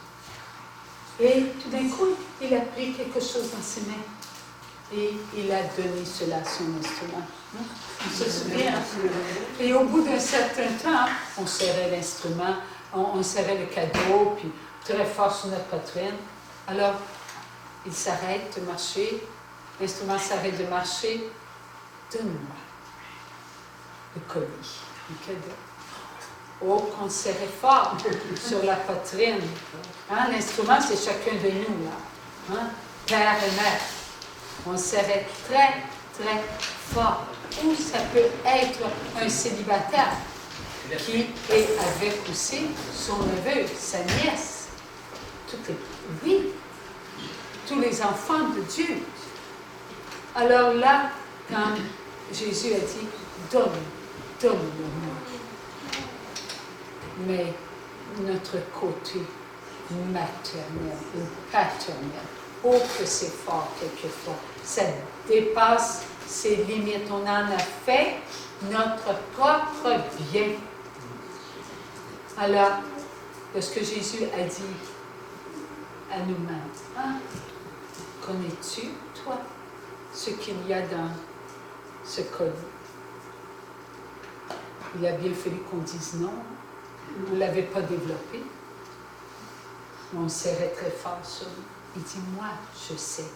Et tout d'un coup, il a pris quelque chose dans ses mains et il a donné cela à son instrument. On se souvient. Et au bout d'un certain temps, on serrait l'instrument, on serrait le cadeau, puis très fort sur notre poitrine. Alors, il s'arrête de marcher, l'instrument s'arrête de marcher. Donne-moi le colis, le cadeau. Oh, qu'on serrait fort sur la poitrine. Hein, l'instrument, c'est chacun de nous, là. Hein? Père et mère. On serrait très, très fort. Ou ça peut être un célibataire qui est avec aussi son neveu, sa nièce. Oui, tous les enfants de Dieu. Alors là, quand Jésus a dit, donne-le-moi. Mais notre côté maternel ou paternel, oh que c'est fort quelquefois, ça dépasse ses limites. On en a fait notre propre bien. Alors, lorsque Jésus a dit à nous-mêmes, hein, connais-tu, toi, ce qu'il y a dans ce colis? Il a bien fallu qu'on dise non. vous ne l'avez pas développé. On serrait très fort sur lui. Il dit, moi, je sais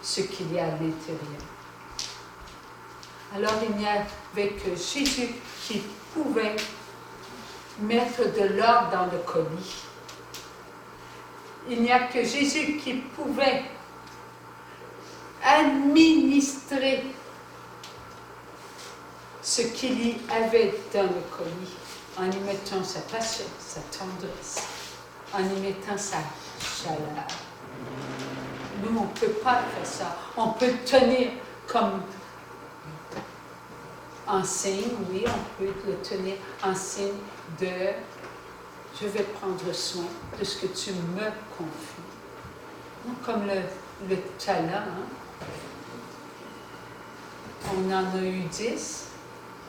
ce qu'il y a à l'intérieur. Alors il n'y avait que Jésus qui pouvait mettre de l'ordre dans le colis. Il n'y a que Jésus qui pouvait administrer ce qu'il y avait dans le colis en y mettant sa patience, sa tendresse, en y mettant sa chaleur. Nous, on ne peut pas faire ça. On peut tenir comme en signe, oui, on peut le tenir en signe de je vais prendre soin de ce que tu me confies. Non, comme le talent, hein? On en a eu 10,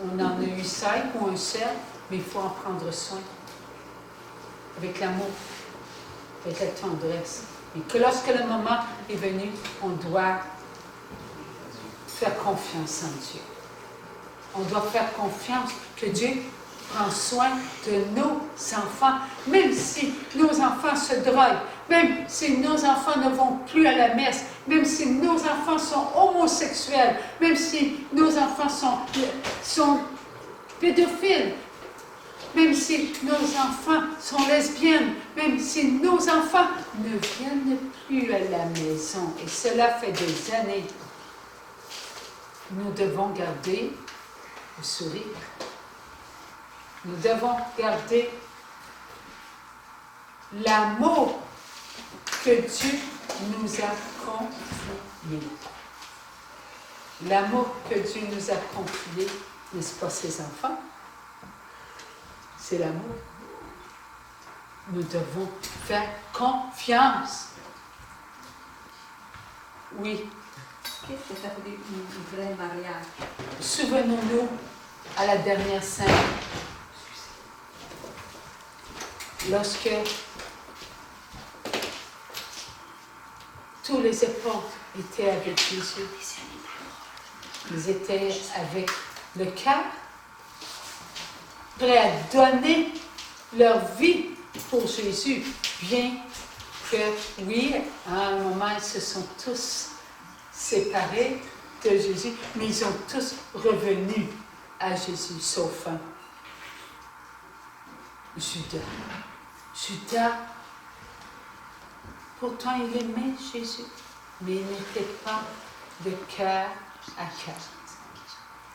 on en a eu 5 ou un seul, mais il faut en prendre soin. Avec l'amour, avec la tendresse. Et que lorsque le moment est venu, on doit faire confiance en Dieu. On doit faire confiance que Dieu prend soin de nos enfants, même si nos enfants se droguent, même si nos enfants ne vont plus à la messe, même si nos enfants sont homosexuels, même si nos enfants sont pédophiles, même si nos enfants sont lesbiennes, même si nos enfants ne viennent plus à la maison, et cela fait des années, nous devons garder le sourire. Nous devons garder l'amour que Dieu nous a confié. L'amour que Dieu nous a confié, n'est-ce pas, ses enfants? C'est l'amour. Nous devons faire confiance. Oui. Qu'est-ce que ça veut dire un vrai mariage? Souvenons-nous à la dernière scène, lorsque tous les apôtres étaient avec Jésus. Ils étaient avec le cœur, prêts à donner leur vie pour Jésus, bien que, oui, à un moment, ils se sont tous séparés de Jésus, mais ils sont tous revenus à Jésus, sauf un. Judas. Judas, pourtant il aimait Jésus, mais il n'était pas de cœur à cœur.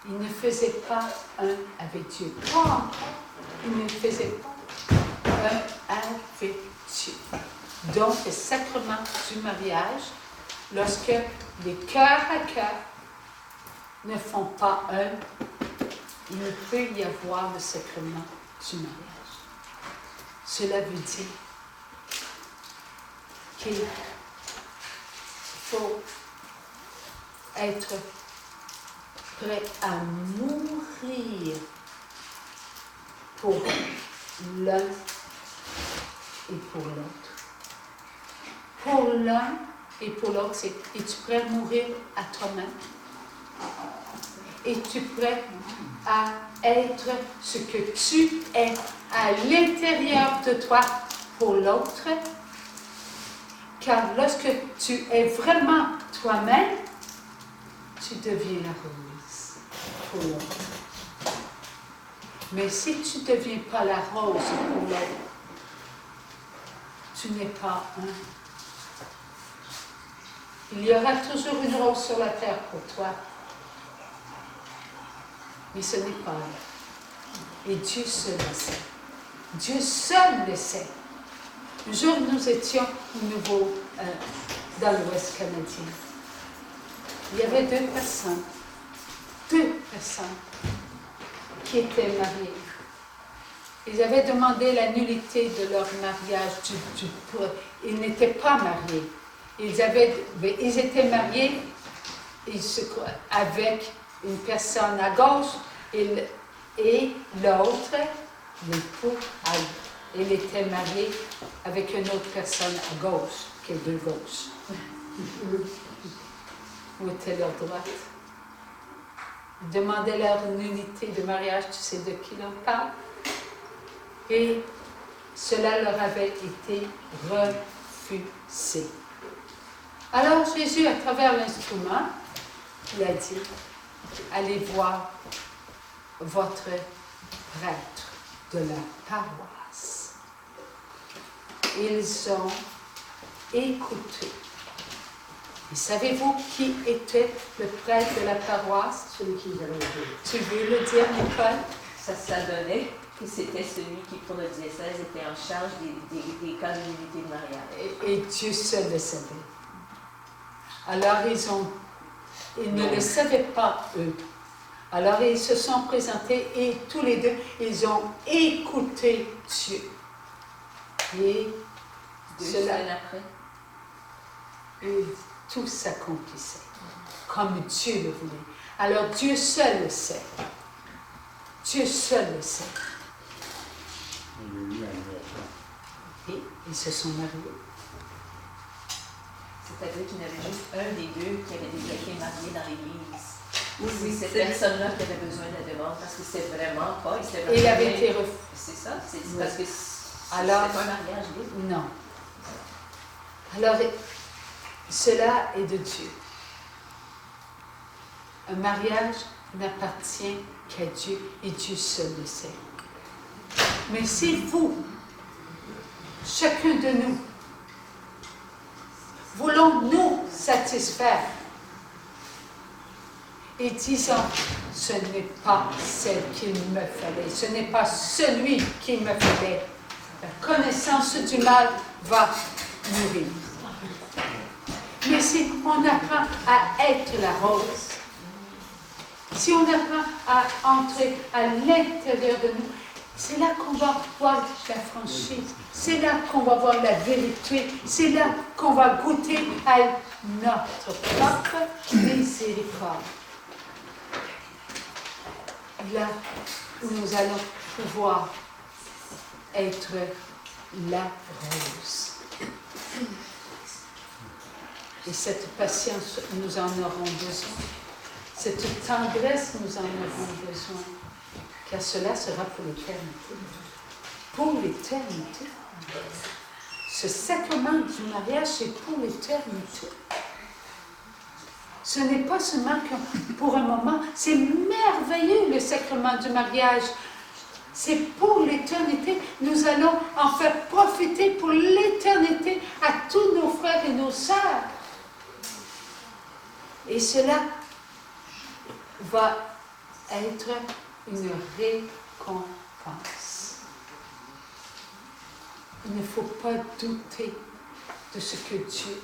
Il ne faisait pas un avec Dieu. Pas encore. Il ne faisait pas un avec Dieu. Donc, le sacrement du mariage, lorsque les cœurs à cœur ne font pas un, il ne peut y avoir le sacrement du mariage. Cela veut dire qu'il faut être prêt à mourir pour l'un et pour l'autre. Pour l'un et pour l'autre, c'est es-tu prêt à mourir à toi-même? Es-tu prêt à être ce que tu es à l'intérieur de toi pour l'autre? Car lorsque tu es vraiment toi-même, tu deviens la rose pour l'autre. Mais si tu ne deviens pas la rose pour l'autre, tu n'es pas un. Il y aura toujours une rose sur la terre pour toi. Mais ce n'est pas là. Et Dieu seul le sait. Dieu seul le sait. Un jour, nous étions dans l'Ouest canadien. Il y avait deux personnes qui étaient mariées. Ils avaient demandé la nullité de leur mariage. Ils n'étaient pas mariés. Ils étaient mariés avec une personne à gauche et l'autre, l'époux, il était marié avec une autre personne à gauche, qui est de gauche. Où était leur droite? Ils demandaient leur unité de mariage, tu sais de qui l'on parle? Et cela leur avait été refusé. Alors Jésus, à travers l'instrument, il a dit, allez voir votre prêtre de la paroisse. Ils ont écouté. Et savez-vous qui était le prêtre de la paroisse? Celui qui nous avait dit. Tu veux le dire, Nicole? Ça s'adonnait que c'était celui qui, pour le diocèse, était en charge des cas d'unité de mariage. Et Dieu seul le savait. Alors ils ne le savaient pas, eux. Alors ils se sont présentés et tous les deux, ils ont écouté Dieu. Et 2 cela, semaines après. et tout s'accomplissait, comme Dieu le voulait. Alors Dieu seul le sait. Dieu seul le sait. Il y a eu l'anniversaire. Et ils se sont mariés. C'est-à-dire qu'il y en avait juste un des deux qui avait déjà été marié dans l'église. Oui, C'est cette personne-là qui avait besoin de la demande parce que c'était vraiment pas. Et il avait été refusé. C'est ça, c'est Oui. parce que Alors- c'était pas un mariage libre. Non. Alors, cela est de Dieu. Un mariage n'appartient qu'à Dieu et Dieu seul le sait. Mais si vous, chacun de nous, voulons nous satisfaire et disons, ce n'est pas celle qu'il me fallait, ce n'est pas celui qu'il me fallait, la connaissance du mal va mourir. Mais si on apprend à être la rose, si on apprend à entrer à l'intérieur de nous, c'est là qu'on va voir la franchise, c'est là qu'on va voir la vérité, c'est là qu'on va goûter à notre propre miséricorde. Là où nous allons pouvoir être la rose. Et cette patience, nous en aurons besoin. Cette tendresse, nous en aurons besoin. Car cela sera pour l'éternité. Pour l'éternité. Ce sacrement du mariage, c'est pour l'éternité. Ce n'est pas seulement pour un moment. C'est merveilleux, le sacrement du mariage. C'est pour l'éternité. Nous allons en faire profiter pour l'éternité à tous nos frères et nos sœurs. Et cela va être une récompense. Il ne faut pas douter de ce que Dieu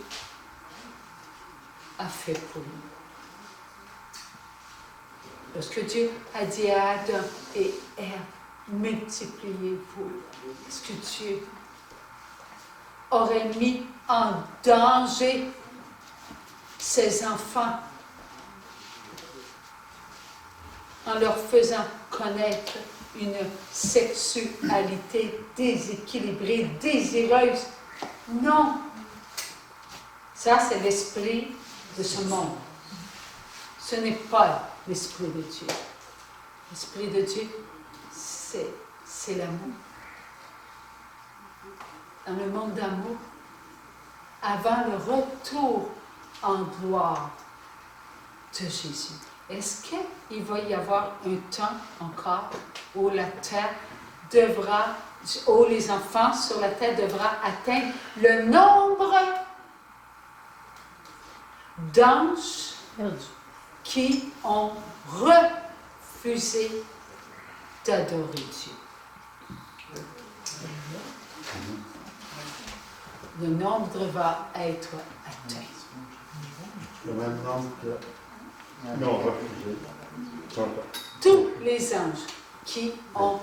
a fait pour nous. Lorsque Dieu a dit à Adam et Ève, multipliez-vous, est-ce que Dieu aurait mis en danger ses enfants en leur faisant connaître une sexualité déséquilibrée, désireuse? Non. Ça, c'est l'esprit de ce monde. Ce n'est pas l'esprit de Dieu. L'esprit de Dieu, c'est l'amour. Dans le monde d'amour, avant le retour en gloire de Jésus, est-ce qu'il va y avoir un temps encore où la terre devra, où les enfants sur la terre devront atteindre le nombre d'anges qui ont refusé d'adorer Dieu? Le nombre va être atteint. Le même nombre que non refusé. Tous les anges qui ont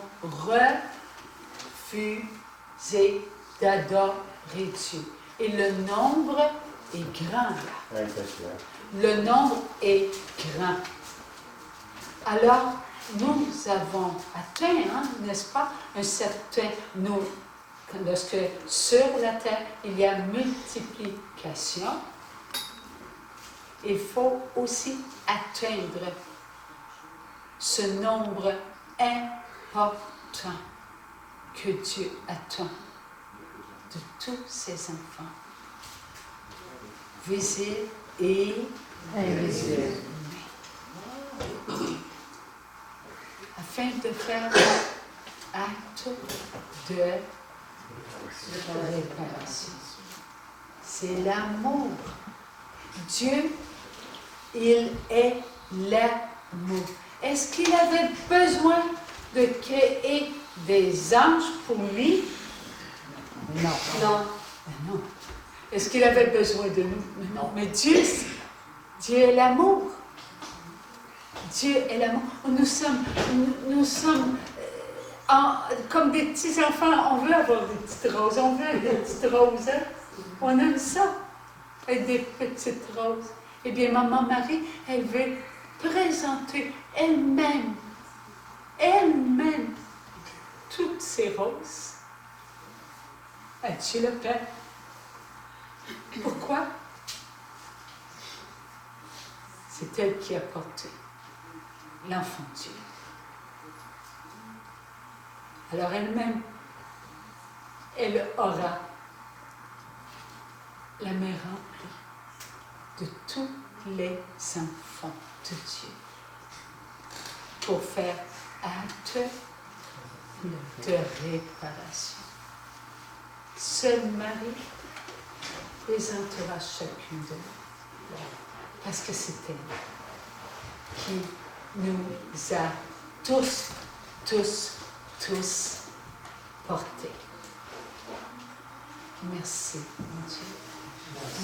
refusé d'adorer Dieu. Et le nombre est grand là. Le nombre est grand. Alors, nous avons atteint, n'est-ce pas, un certain nombre. Lorsque sur la terre, il y a multiplication, il faut aussi atteindre ce nombre important que Dieu attend de tous ses enfants, visibles et invisibles, afin de faire acte de réparation. C'est l'amour. Dieu, il est l'amour. Est-ce qu'il avait besoin de créer des anges pour lui? Non. Non. Non. Est-ce qu'il avait besoin de nous? Non. Mais Dieu est l'amour. Dieu est l'amour. Nous sommes comme des petits enfants. On veut avoir des petites roses. On veut des petites roses. Hein? On aime ça, être des petites roses. Eh bien, Maman Marie, elle veut présenter elle-même, toutes ces roses à Dieu le Père. Pourquoi? C'est elle qui a porté l'enfant Dieu. Alors elle-même, elle aura la main remplie de tous les enfants de Dieu pour faire acte de réparation. Seule Marie présentera chacune de nous, parce que c'est elle qui nous a tous portés. Merci, mon Dieu.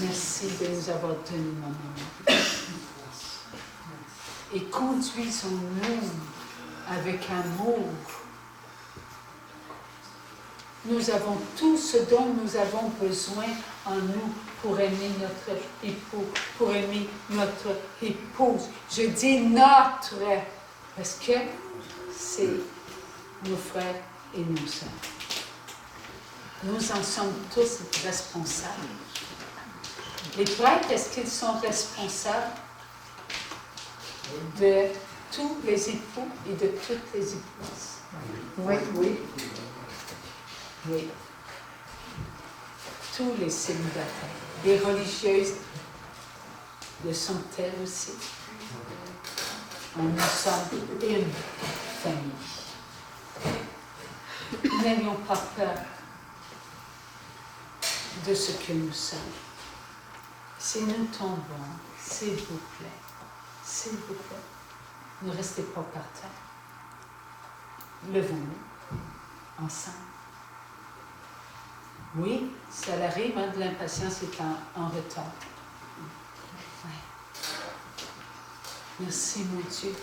Merci de nous avoir donné, Maman. Et conduisons-nous avec amour. Nous avons tout ce dont nous avons besoin en nous pour aimer notre époux, pour aimer notre épouse. Je dis notre, parce que c'est nos frères et nos sœurs. Nous en sommes tous responsables. Les prêtres, est-ce qu'ils sont responsables de tous les époux et de toutes les épouses? Oui, oui. Oui. Tous les célibataires. Les religieuses le sont-elles aussi? Nous sommes une famille. N'ayons pas peur de ce que nous sommes. Si nous tombons, s'il vous plaît, ne restez pas par terre. Levons-nous ensemble. Oui, ça arrive, hein, de l'impatience est en retard. Ouais. Merci, mon Dieu.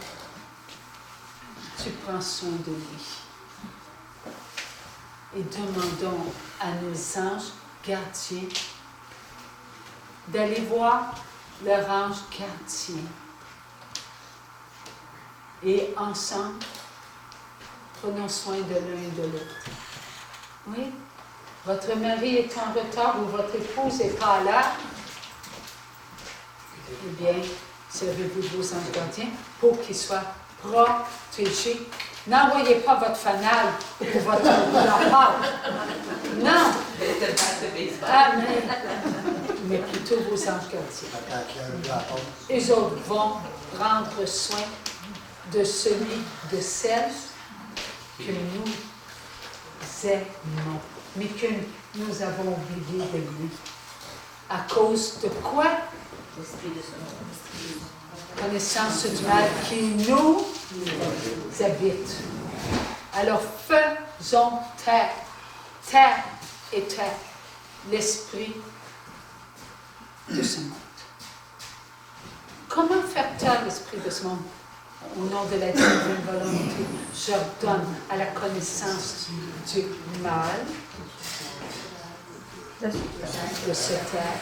Tu prends soin de lui. Et demandons à nos anges gardiens d'aller voir leur ange gardien. Et ensemble, prenons soin de l'un et de l'autre. Oui? Votre mari est en retard ou votre épouse n'est pas à l'heure, eh bien, servez-vous vos anges gardiens pour qu'ils soient protégés. N'envoyez pas votre fanal ou votre enfant. Non. Amen. Mais plutôt vos anges gardiens. Les autres vont prendre soin de celui, de celle que nous aimons, mais que nous avons oublié de lui. À cause de quoi? Connaissance du mal qui nous habite. Alors faisons taire l'esprit de ce monde. Comment faire taire l'esprit de ce monde? Au nom de la divine volonté, j'ordonne à la connaissance du mal de se taire,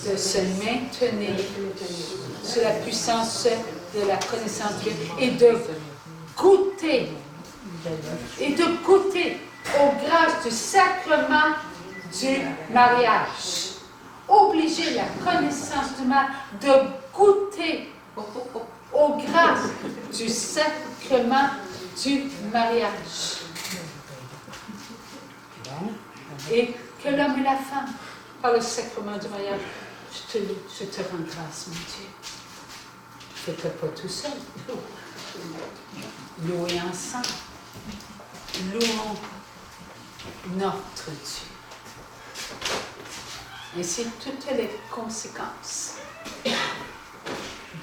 de se maintenir sous la puissance de la connaissance de Dieu et de goûter aux grâces du sacrement du mariage. Obliger la connaissance du mal de goûter aux grâces du sacrement du mariage. Et que l'homme et la femme, par le sacrement du mariage, je te rends grâce, mon Dieu. Fais-le pas tout seul. Louez ensemble. Louons notre Dieu. Ainsi, toutes les conséquences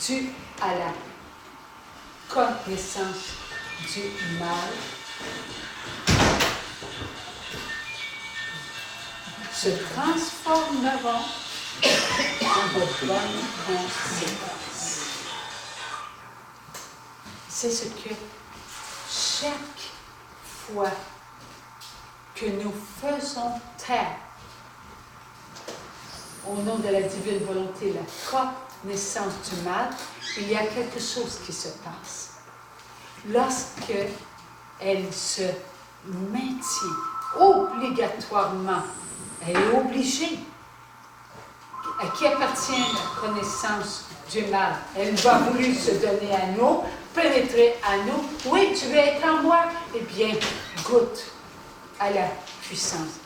dues à la connaissance du mal se transformeront en de bonnes conséquences. C'est ce que chaque fois que nous faisons taire au nom de la divine volonté, la connaissance du mal, il y a quelque chose qui se passe. Lorsque elle se maintient obligatoirement, elle est obligée. À qui appartient la connaissance du mal? Elle va vouloir se donner à nous, pénétrer à nous. Oui, tu veux être en moi? Eh bien, goûte à la puissance.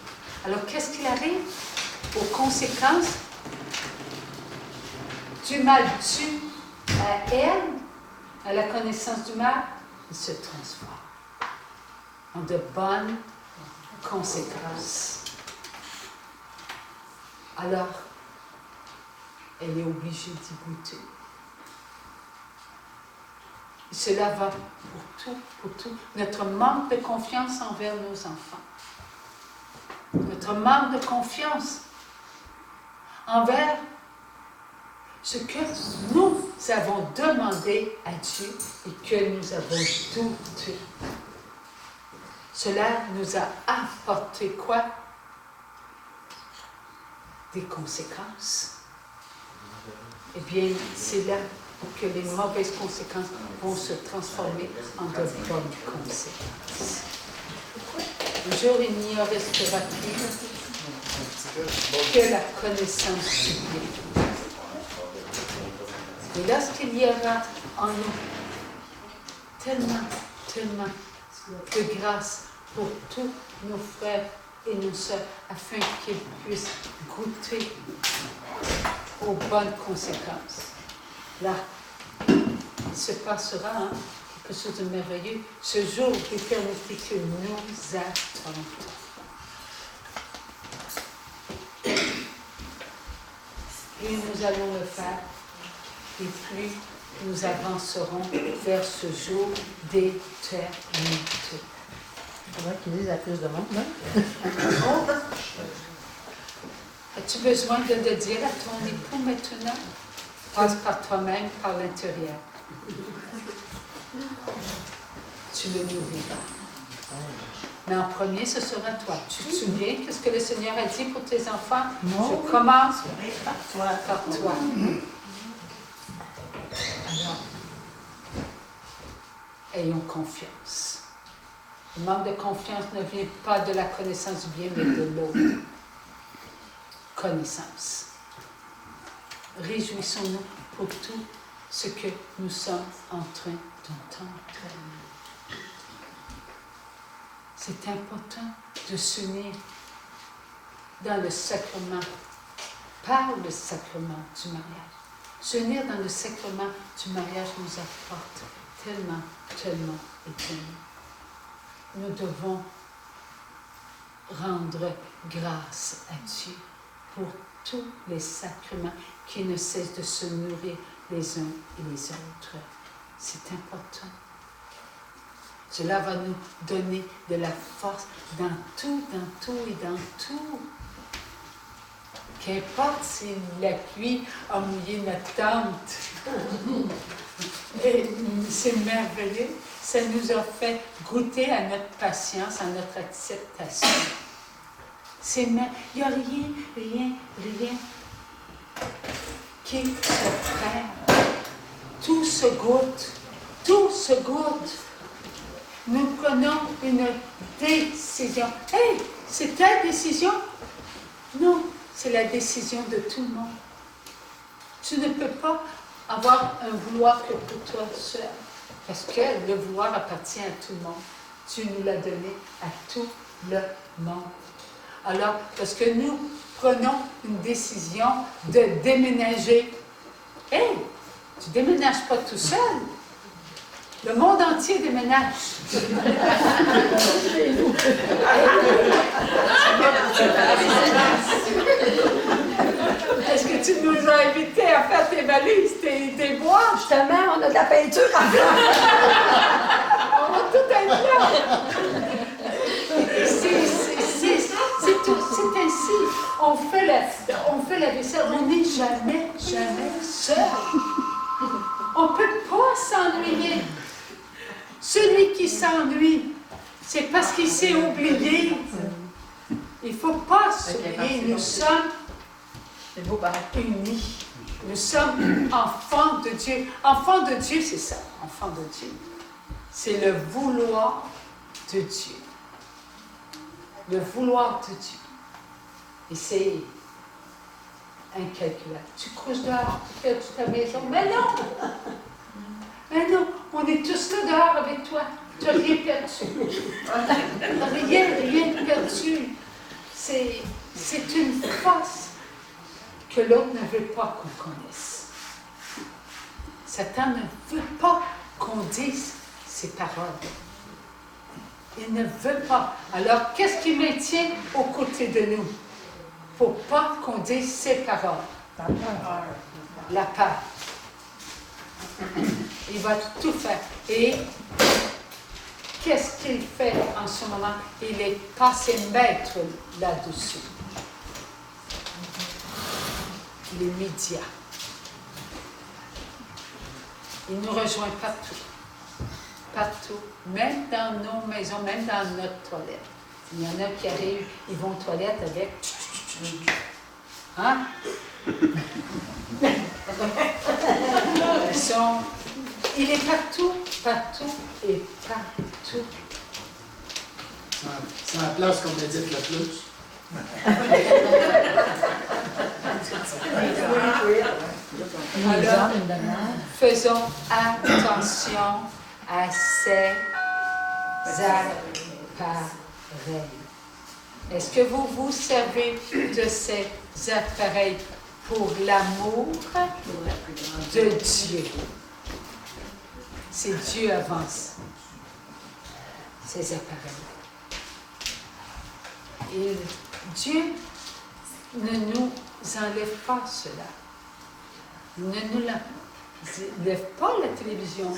Alors, qu'est-ce qu'il arrive? Aux conséquences du mal dû à elle, à la connaissance du mal, il se transforme en de bonnes conséquences. Alors, elle est obligée d'y goûter. Et cela va pour tout. Notre manque de confiance envers nos enfants. Notre manque de confiance envers ce que nous avons demandé à Dieu et que nous avons douté. Cela nous a apporté quoi? Des conséquences. Eh bien, c'est là que les mauvaises conséquences vont se transformer en de bonnes conséquences. Un jour, il n'y en restera plus que la connaissance du bien. Et lorsqu'il y aura en nous tellement de grâce pour tous nos frères et nos sœurs, afin qu'ils puissent goûter aux bonnes conséquences. Là, il se passera quelque chose de merveilleux, ce jour d'éternité que nous attendons. Plus nous allons le faire, et plus nous avancerons vers ce jour d'éternité. Il faudrait qu'ils disent à plus de monde, non? As-tu besoin de le dire à ton époux maintenant? Passe par toi-même, par l'intérieur. Tu le nourriras. Mais en premier, ce sera toi. Tu te souviens de ce que le Seigneur a dit pour tes enfants? Non. Je commence par toi. Alors, ayons confiance. Le manque de confiance ne vient pas de la connaissance du bien, mais de l'autre. Connaissance. Réjouissons-nous pour tout ce que nous sommes en train d'entendre. C'est important de s'unir dans le sacrement, par le sacrement du mariage. S'unir dans le sacrement du mariage nous apporte tellement. Nous devons rendre grâce à Dieu pour tous les sacrements qui ne cessent de se nourrir les uns et les autres. C'est important. Cela va nous donner de la force dans tout. Qu'importe si la pluie a mouillé notre tente. Et c'est merveilleux. Ça nous a fait goûter à notre patience, à notre acceptation. Il n'y a rien qui se perd. Tout se goûte. Nous prenons une décision. Hey, c'est ta décision? Non, c'est la décision de tout le monde. Tu ne peux pas avoir un vouloir que pour toi seul, parce que le vouloir appartient à tout le monde. Tu nous l'as donné à tout le monde. Alors, parce que nous prenons une décision de déménager. Hé, tu déménages pas tout seul. Le monde entier déménage. Est-ce que tu nous as invités à faire tes valises, tes bois? Justement, on a de la peinture en blanc. On va tout être là. C'est ainsi. On fait la vaisselle. On n'est jamais seul. On ne peut pas s'ennuyer. Celui qui s'ennuie, c'est parce qu'il s'est oublié. Il ne faut pas s'oublier. Nous sommes unis. Nous sommes enfants de Dieu. Enfants de Dieu, c'est ça. Enfants de Dieu. C'est le vouloir de Dieu. Le vouloir de Dieu. Et c'est incalculable. Tu couches dehors, tu fais toute ta maison. Mais non! Mais non, on est tous là dehors avec toi. Tu n'as rien perdu. Rien perdu. C'est une force que l'autre ne veut pas qu'on connaisse. Satan ne veut pas qu'on dise ses paroles. Il ne veut pas. Alors, qu'est-ce qui maintient aux côtés de nous? Il ne faut pas qu'on dise ses paroles. La peur. Il va tout faire. Et qu'est-ce qu'il fait en ce moment? Il est passé maître là-dessus. Les médias. Il nous rejoint partout. Partout. Même dans nos maisons, même dans notre toilette. Il y en a qui arrivent, ils vont aux toilettes avec... Hein? Il est partout, partout et partout. C'est la place qu'on médite le plus. Alors, faisons attention à ces appareils. Est-ce que vous vous servez de ces appareils pour l'amour de Dieu? C'est Dieu avance ces appareils. Et Dieu ne nous enlève pas cela. Il ne nous enlève pas la télévision,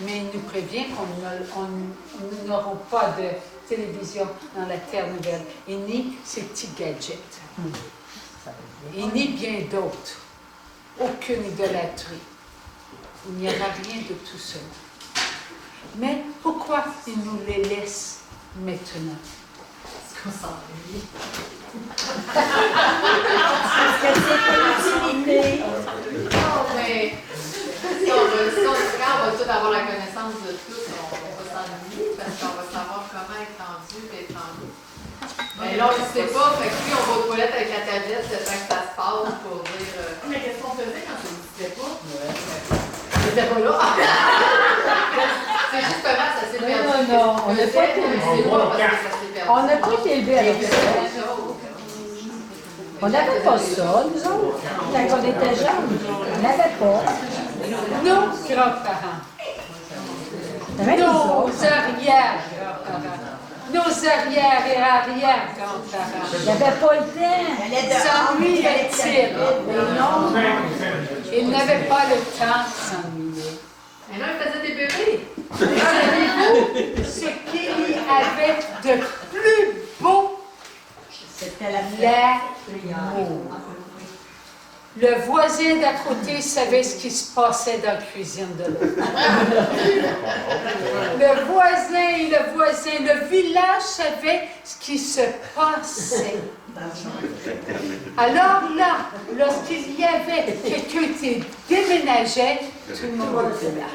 mais il nous prévient nous n'aurons pas de télévision dans la terre nouvelle, et ni ces petits gadgets, et ni bien d'autres. Aucune idolâtrie. Il n'y aura rien de tout cela. Mais pourquoi il nous les laisse maintenant? Parce qu'on s'ennuie. Parce que c'est une utilité. Non, mais si on va tout avoir la connaissance de tout, on va s'ennuyer parce qu'on va savoir comment être rendu et être rendu. Mais là, on ne sait pas, fait que lui, on va aux toilettes avec la tablette, le temps que ça se passe pour dire. Mais qu'est-ce qu'on faisait quand ça n'existait pas? J'étais pas là. C'est justement, ça s'est perdu. Non, on n'a pas été élevés. On n'a pas été élevés avec ça. On n'avait pas ça, nous autres. Quand on était jeunes, on n'avait pas. Nos grands-parents, nos arrière-grands-parents, nos arrière- et arrière-grands-parents. Il n'y avait pas le temps. S'ennuyaient-ils? Non. Ils n'avaient pas le temps de s'ennuyer. Et là, il faisait des bébés. Savez-vous ce qu'il y avait de plus beau? C'était l'amour. Le voisin d'à côté savait ce qui se passait dans la cuisine de l'autre. Le village savait ce qui se passait. Alors là, lorsqu'il y avait quelqu'un qui déménageait, tout le monde était là.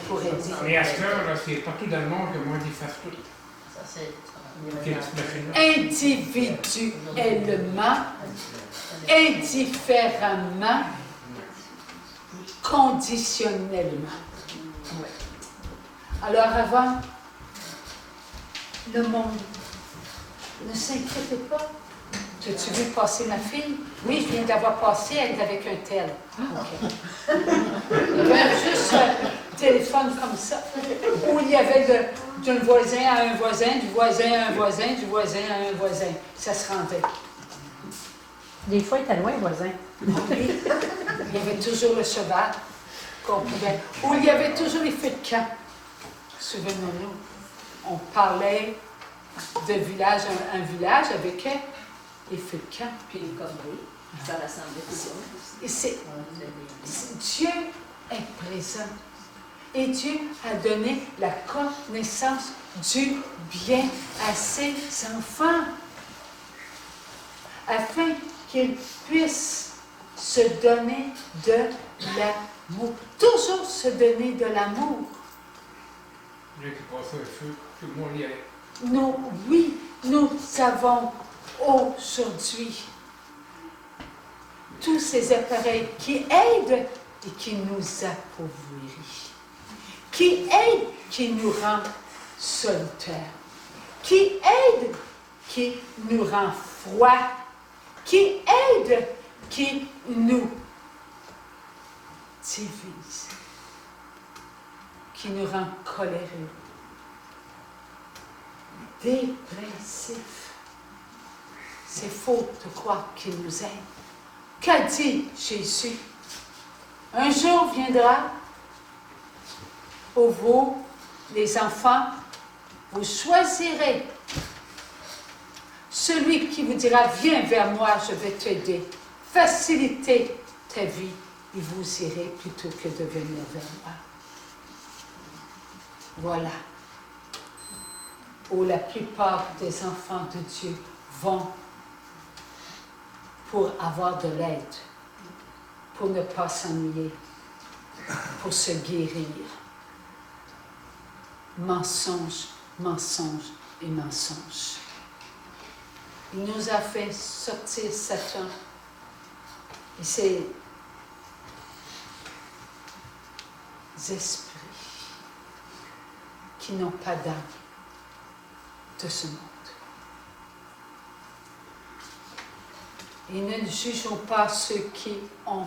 Pour aider. Mais à ce heure, c'est partout dans le monde que moi, ils fassent tout. Individuellement, indifféremment, conditionnellement. Alors avant, le monde Ne s'inquiétez pas. As-tu vu passer ma fille? Oui, je viens d'avoir passé, elle est avec un tel. OK. Il y avait juste un téléphone comme ça, où il y avait d'un voisin à un voisin, du voisin à un voisin, du voisin à un voisin. Ça se rendait. Des fois, il était loin, voisin. Oui. Il y avait toujours le cheval qu'on pouvait... Ou il y avait toujours les feux de camp. Souvenons-nous, on parlait de village à un village avec les feux de camp. Puis les corbeilles, ça rassemblait tout le monde Et Dieu est présent. Et Dieu a donné la connaissance du bien à ses enfants, afin qu'ils puissent se donner de l'amour. Toujours se donner de l'amour. Dieu qui passait un feu, tout le monde y allait. Nous avons aujourd'hui tous ces appareils qui aident et qui nous appauvrissent, qui aident, qui nous rend solitaires, qui aident, qui nous rend froids, qui aident, qui nous divise, qui nous rend coléreux, dépressifs. C'est faux de croire qu'il nous aide. Qu'a dit Jésus? Un jour viendra où vous, les enfants, vous choisirez celui qui vous dira, viens vers moi, je vais t'aider, faciliter ta vie, et vous irez plutôt que de venir vers moi. Voilà où la plupart des enfants de Dieu vont pour avoir de l'aide, pour ne pas s'ennuyer, pour se guérir. Mensonge, mensonge et mensonge. Il nous a fait sortir Satan et ses esprits qui n'ont pas d'âme de ce monde. Et ne jugeons pas ceux qui ont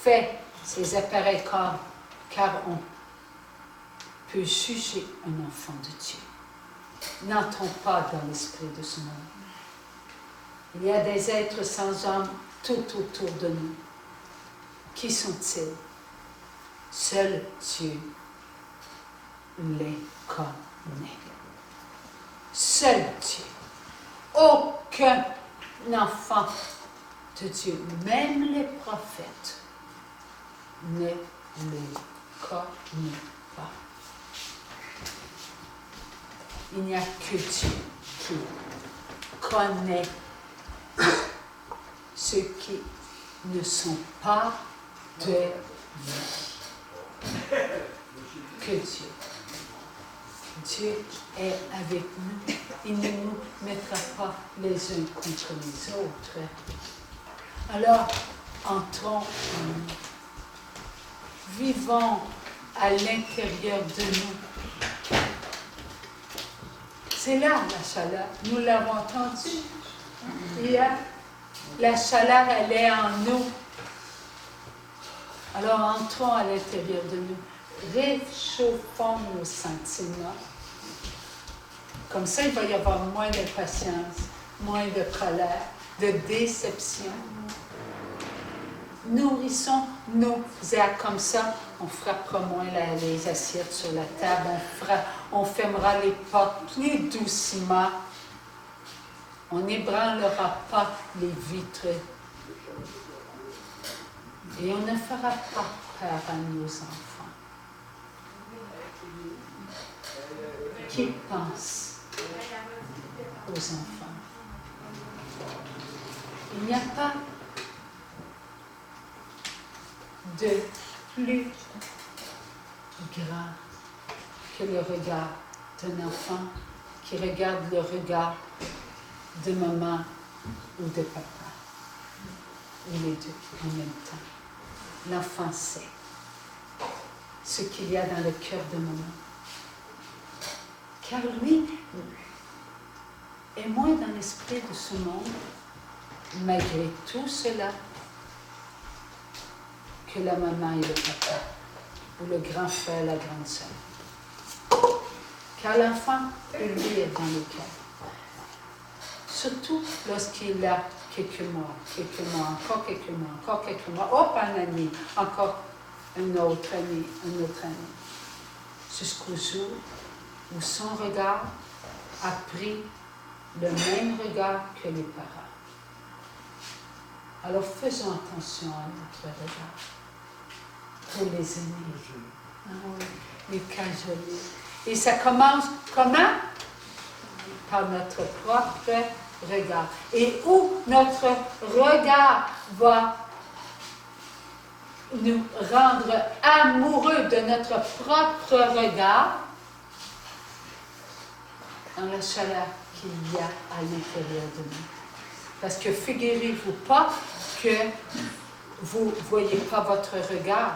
fait ces appareils car on peut juger un enfant de Dieu. N'entrons pas dans l'esprit de ce monde. Il y a des êtres sans âme tout autour de nous. Qui sont-ils? Seul Dieu les connaît. Seul Dieu. Aucun enfant de Dieu, même les prophètes, ne les connaît pas. Il n'y a que Dieu qui connaît ceux qui ne sont pas de lui. Que Dieu. Dieu est avec nous. Il ne nous mettra pas les uns contre les autres. Alors, entrons en nous. Vivons à l'intérieur de nous. C'est là la chaleur. Nous l'avons entendu. La chaleur, elle est en nous. Alors, entrons à l'intérieur de nous. Réchauffons nos sentiments. Comme ça, il va y avoir moins d'impatience, moins de colère, de déception. Nourrissons nos airs comme ça. On frappera moins les assiettes sur la table. On fermera les portes plus doucement. On n'ébranlera pas les vitres. Et on ne fera pas peur à nos enfants. Qui pense aux enfants? Il n'y a pas de plus grand que le regard d'un enfant qui regarde le regard de maman ou de papa, ou les deux en même temps. L'enfant sait ce qu'il y a dans le cœur de maman. Car lui, est moins dans l'esprit de ce monde, malgré tout cela, que la maman et le papa, ou le grand frère et la grande sœur. Car l'enfant peut lire dans le cœur. Surtout lorsqu'il a quelques mois, encore quelques mois, hop, un année, encore une autre année. Jusqu'au jour où son regard a pris le même regard que les parents. Alors faisons attention à notre regard pour les aimer. Ah oui, les cajoler. Et ça commence comment? Par notre propre regard. Et où notre regard va nous rendre amoureux de notre propre regard, dans la chaleur qu'il y a à l'intérieur de nous. Parce que figurez-vous pas que vous ne voyez pas votre regard.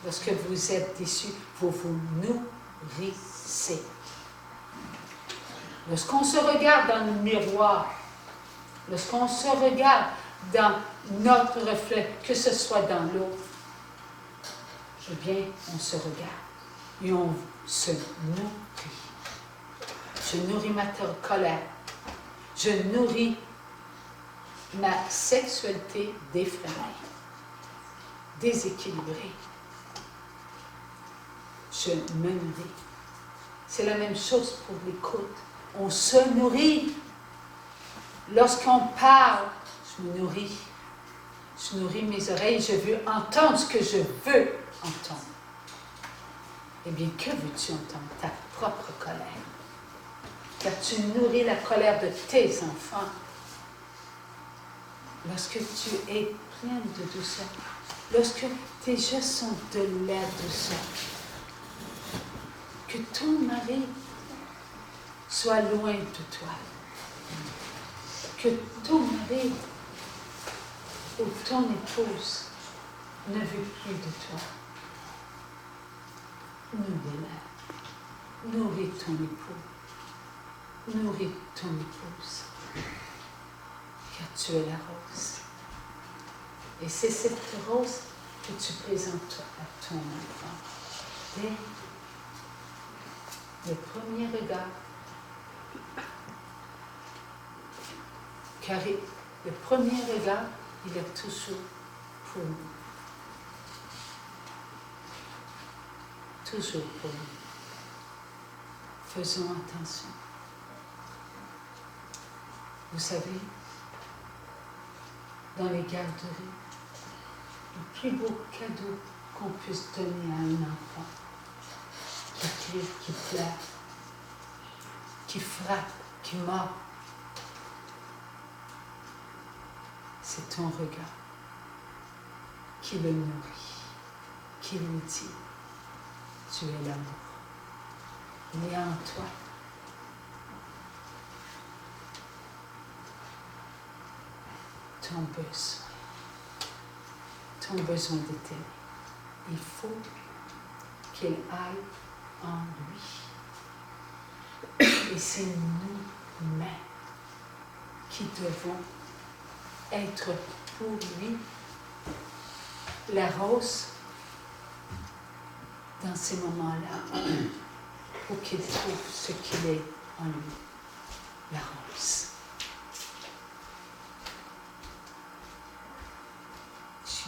Lorsque vous êtes déçu, vous vous nourrissez. Lorsqu'on se regarde dans le miroir, lorsqu'on se regarde dans notre reflet, que ce soit dans l'eau, eh bien, on se regarde et on se nourrit. Je nourris ma colère. Je nourris ma sexualité défrénée, déséquilibrée. Je me nourris. C'est la même chose pour l'écoute. On se nourrit. Lorsqu'on parle, je me nourris. Je nourris mes oreilles, je veux entendre ce que je veux entendre. Eh bien, que veux-tu entendre? Ta propre colère. Car tu nourris la colère de tes enfants. Lorsque tu es pleine de douceur, lorsque tes gestes sont de la douceur, que ton mari soit loin de toi, que ton mari ou ton épouse ne veut plus de toi. Nourris-la. Nourris ton époux. Nourris ton épouse. Car tu es la rose. Et c'est cette rose que tu présentes à ton enfant. Dès le premier regard. Car le premier regard, il est toujours pour nous. Toujours pour nous. Faisons attention. Vous savez, dans les garderies, le plus beau cadeau qu'on puisse donner à un enfant, qui crie, qui pleure, qui frappe, qui mord, c'est ton regard qui le nourrit, qui lui dit, tu es l'amour, il est en toi. Ton besoin de t'aimer. Il faut qu'il aille en lui. Et c'est nous-mêmes qui devons être pour lui la rose dans ces moments-là, pour qu'il trouve ce qu'il est en lui, la rose.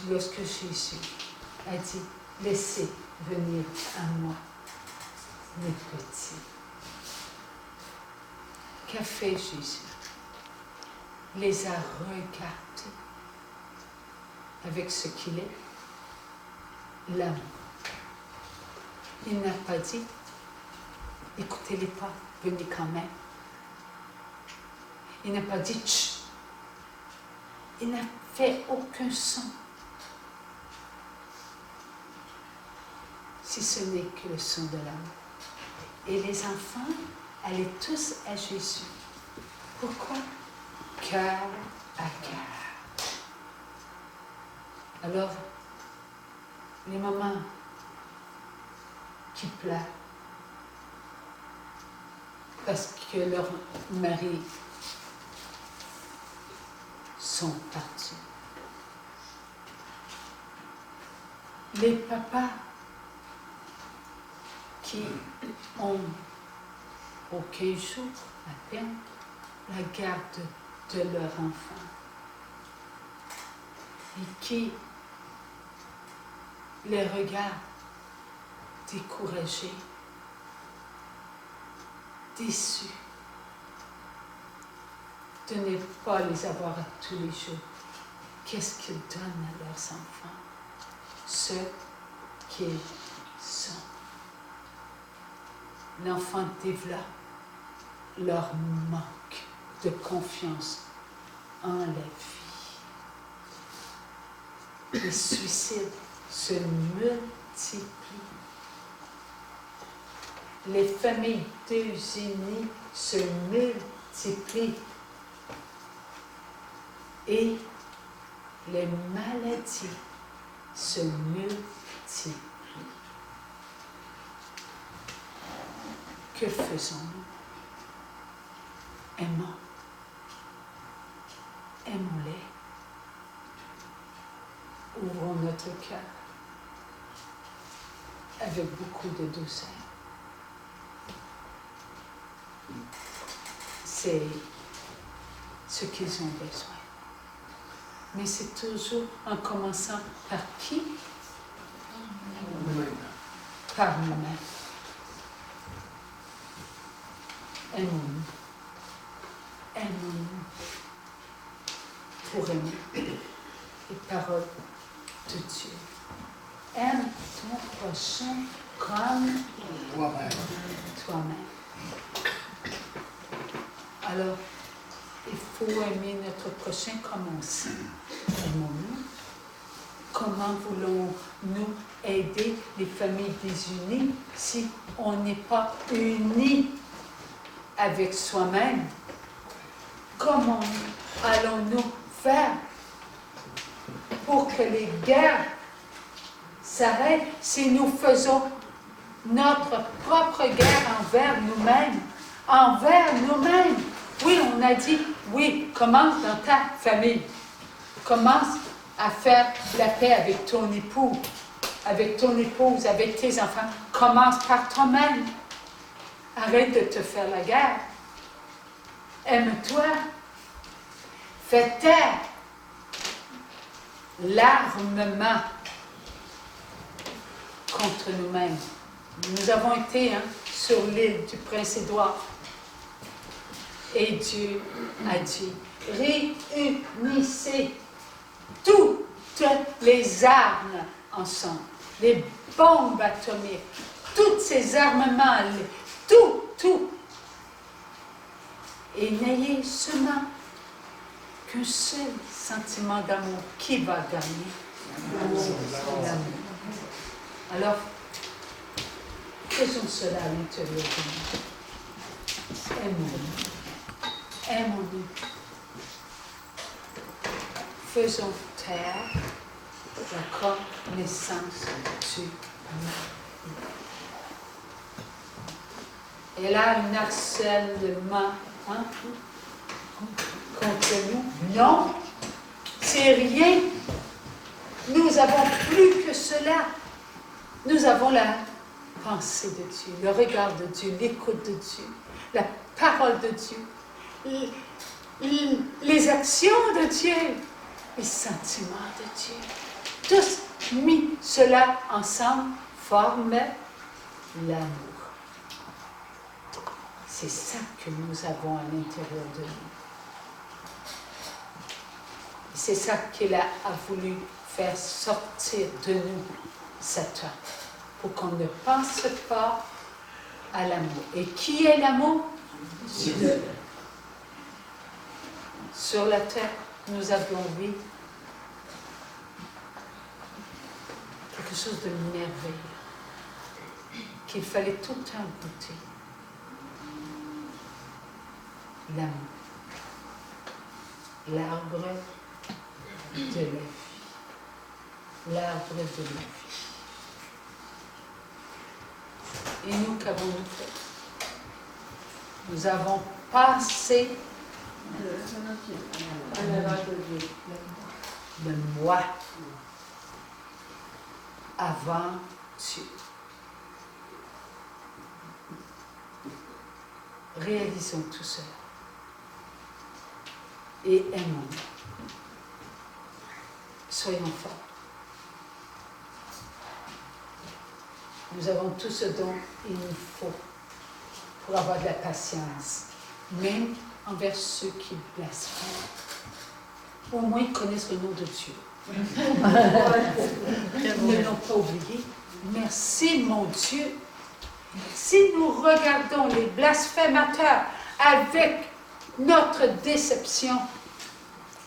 Lorsque Jésus a dit, laissez venir à moi les petits. Qu'a fait Jésus? Il les a regardés avec ce qu'il est, l'amour. Il n'a pas dit, écoutez-les pas, venez quand même. Il n'a pas dit, tch. Il n'a fait aucun son. Si ce n'est que le son de l'amour. Et les enfants allaient tous à Jésus. Pourquoi? Cœur à cœur. Alors, les mamans qui pleurent, parce que leurs maris sont partis. Les papas qui ont aucun jour à peine la garde de leur enfant et qui les regardent découragés, déçus de ne pas les avoir à tous les jours. Qu'est-ce qu'ils donnent à leurs enfants? Ce qu'ils sont. L'enfant développe leur manque de confiance en la vie. Les suicides se multiplient. Les familles d'eugénie se multiplient. Et les maladies se multiplient. Que faisons-nous? Aimons. Aimons-les. Ouvrons notre cœur avec beaucoup de douceur. C'est ce qu'ils ont besoin. Mais c'est toujours en commençant par qui? Par nous-mêmes. Aimons-nous. Aimons-nous pour aimer les paroles de Dieu. Aime ton prochain comme toi-même. Alors, il faut aimer notre prochain comme on s'aime. Aimons-nous. Comment voulons-nous aider les familles désunies si on n'est pas unis avec soi-même? Comment allons-nous faire pour que les guerres s'arrêtent si nous faisons notre propre guerre envers nous-mêmes? Envers nous-mêmes. Oui, on a dit, oui, commence dans ta famille. Commence à faire la paix avec ton époux, avec ton épouse, avec tes enfants. Commence par toi-même. Arrête de te faire la guerre. Aime-toi. Fais taire l'armement contre nous-mêmes. Nous avons été sur l'île du Prince-Édouard. Et Dieu a dit, réunissez toutes les armes ensemble, les bombes atomiques, tous ces armements, tout. Et n'ayez seulement qu'un seul sentiment d'amour qui va gagner. L'amour. Alors, faisons cela à l'intérieur de nous. Aimons-nous. Aimons-nous. Faisons taire la connaissance du mal. Et là, un harcèlement contre nous? Non, c'est rien. Nous avons plus que cela. Nous avons la pensée de Dieu, le regard de Dieu, l'écoute de Dieu, la parole de Dieu, les actions de Dieu, les sentiments de Dieu. Tous mis cela ensemble forment l'amour. C'est ça que nous avons à l'intérieur de nous. C'est ça qu'il a voulu faire sortir de nous, Satan, pour qu'on ne pense pas à l'amour. Et qui est l'amour? Dieu. Sur la terre, nous avions vu quelque chose de merveilleux, qu'il fallait tout le temps goûter. L'amour. L'arbre de la vie. L'arbre de la vie. Et nous, qu'avons-nous fait? Nous avons passé le moi avant Dieu. Réalisons tout cela et aimons. Soyons forts. Nous avons tout ce dont il nous faut pour avoir de la patience, même envers ceux qui blasphèment. Au moins, ils connaissent le nom de Dieu. Ils ne l'ont pas oublié. Merci, mon Dieu. Si nous regardons les blasphémateurs avec notre déception,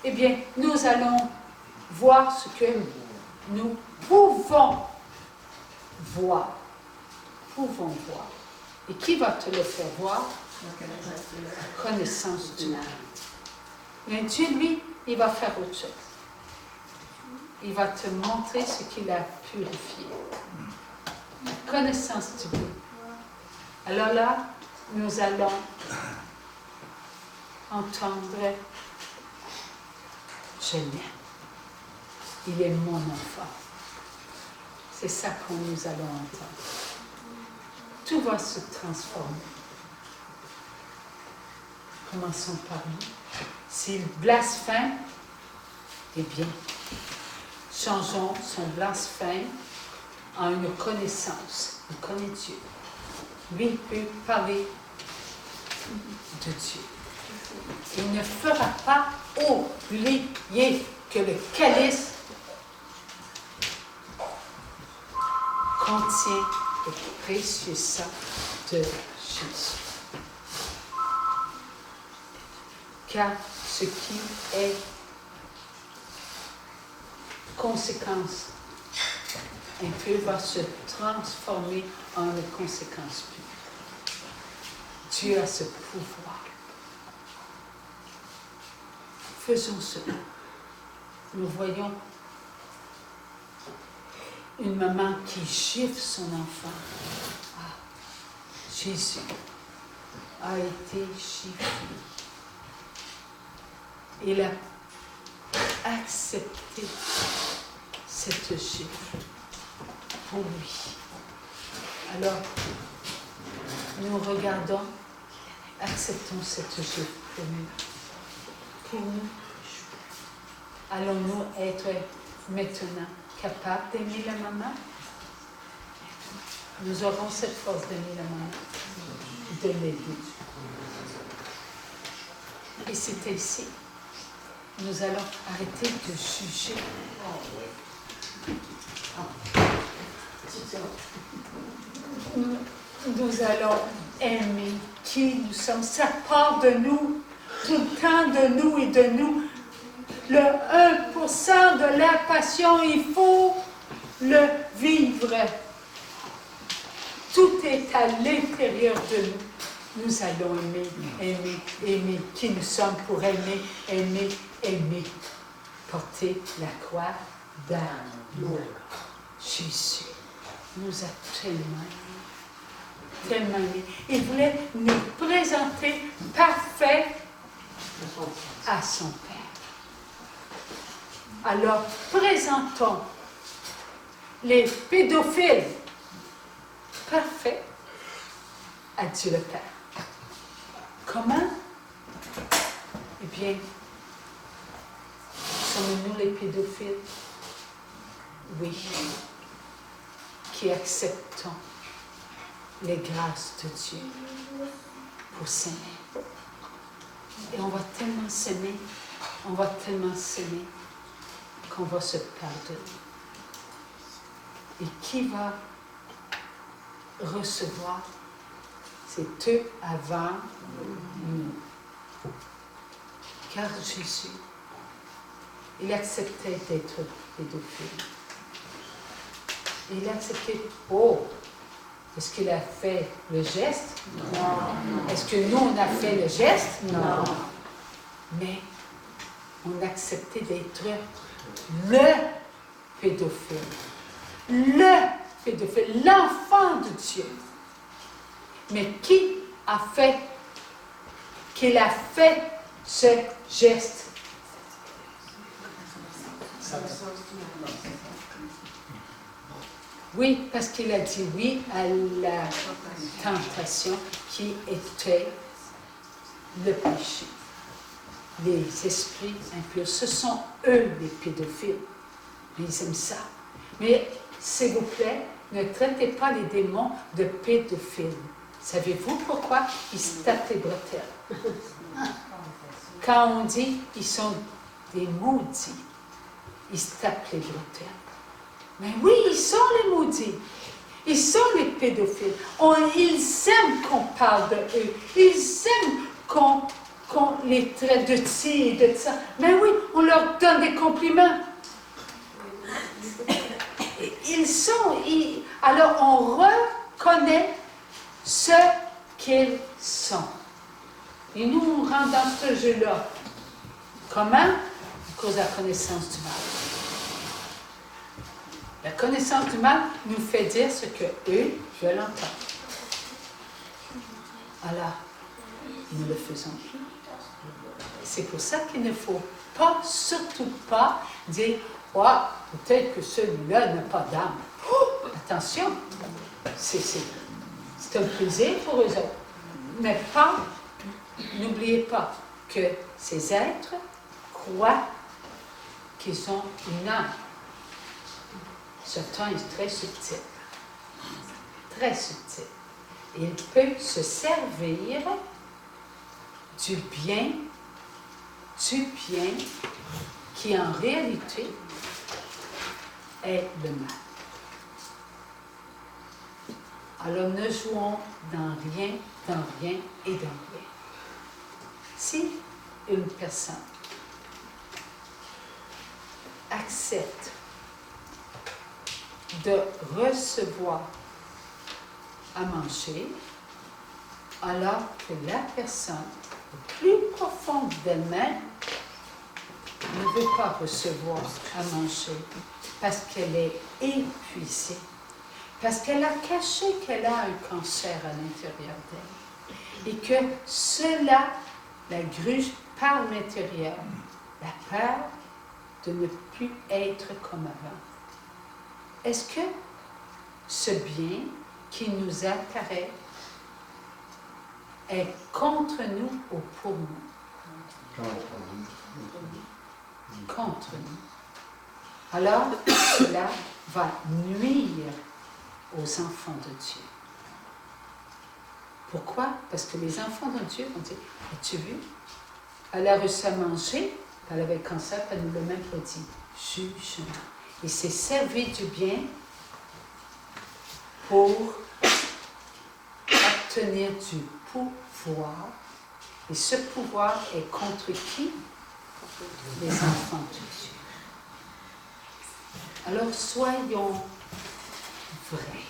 eh bien, nous allons voir ce que nous pouvons voir. Et qui va te le faire voir? La connaissance du mal. Mais Dieu, lui, il va faire autre chose. Il va te montrer ce qu'il a purifié. La connaissance du bien. Alors là, nous allons entendre « Je l'aime. Il est mon enfant. » C'est ça que nous allons entendre. Tout va se transformer. Commençons par nous. S'il blasphème, eh bien, changeons son blasphème en une connaissance. Il connaît Dieu. Lui peut parler de Dieu. Il ne fera pas oublier que le calice contient le précieux sang de Jésus. Car ce qui est conséquence impure va se transformer en une conséquence pure. Dieu a ce pouvoir. Faisons cela. Nous voyons une maman qui gifle son enfant. Ah, Jésus a été giflé. Il a accepté cette gifle pour lui. Alors, nous regardons, acceptons cette gifle pour nous. Pour nous, allons-nous être maintenant capables d'aimer la maman? Nous aurons cette force d'aimer la maman, de l'aider. Et c'est ici. Nous allons arrêter de juger. Nous allons aimer qui nous sommes. Ça part de nous, tout le temps de nous et de nous. Le 1% de la passion, il faut le vivre. Tout est à l'intérieur de nous. Nous allons aimer qui nous sommes pour aimer. Porter la croix d'amour. Jésus nous a tellement aimés. Il voulait nous présenter parfait à son Père. Alors, présentons les pédophiles parfaits à Dieu le Père. Comment? Eh bien, sommes-nous les pédophiles? Oui, qui acceptons les grâces de Dieu pour s'aimer. Et on va tellement s'aimer qu'on va se pardonner. Et qui va recevoir? C'est eux avant nous. Car Jésus, il acceptait d'être pédophile. Il acceptait, est-ce qu'il a fait le geste? Non. Est-ce que nous, on a fait le geste? Non. Mais on acceptait d'être le pédophile. Le pédophile, l'enfant de Dieu. Mais qui a fait qu'il a fait ce geste. Oui, parce qu'il a dit oui à la tentation qui était le péché. Les esprits impurs, ce sont eux les pédophiles. Ils aiment ça. Mais, s'il vous plaît, ne traitez pas les démons de pédophiles. Savez-vous pourquoi ils se tapent les bretelles? Quand on dit ils sont des maudits, ils se tapent les bretelles. Mais oui, ils sont les maudits. Ils sont les pédophiles. Ils aiment qu'on parle de eux. Ils aiment qu'on les traite de ci et de ça. Mais oui, on leur donne des compliments. Alors on reconnaît ce qu'ils sont. Et nous, on rentre dans ce jeu-là. Comment? À cause de la connaissance du mal. La connaissance du mal nous fait dire ce que eux veulent entendre. Alors, nous ne le faisons plus. C'est pour ça qu'il ne faut pas, surtout pas, dire « Oh, peut-être que celui-là n'a pas d'âme. Oh, » attention, c'est un plaisir pour eux autres. Mais pas, n'oubliez pas que ces êtres croient qu'ils ont une âme. Ce temps est très subtil. Très subtil. Et il peut se servir du bien qui en réalité est le mal. Alors ne jouons dans rien et dans rien. Si une personne accepte de recevoir à manger, alors que la personne, au plus profond d'elle-même, ne veut pas recevoir à manger parce qu'elle est épuisée, parce qu'elle a caché qu'elle a un cancer à l'intérieur d'elle et que cela la gruge par l'intérieur, la peur de ne plus être comme avant. Est-ce que ce bien qui nous apparaît est contre nous ou pour nous? Contre nous. Alors, cela va nuire aux enfants de Dieu. Pourquoi? Parce que les enfants de Dieu vont dire, as-tu vu? Elle a reçu à manger, elle avait le cancer, elle nous l'a même pas dit. Jugement. Il s'est servi du bien pour obtenir du pouvoir. Et ce pouvoir est contre qui? Les enfants de Dieu. Alors soyons vrais.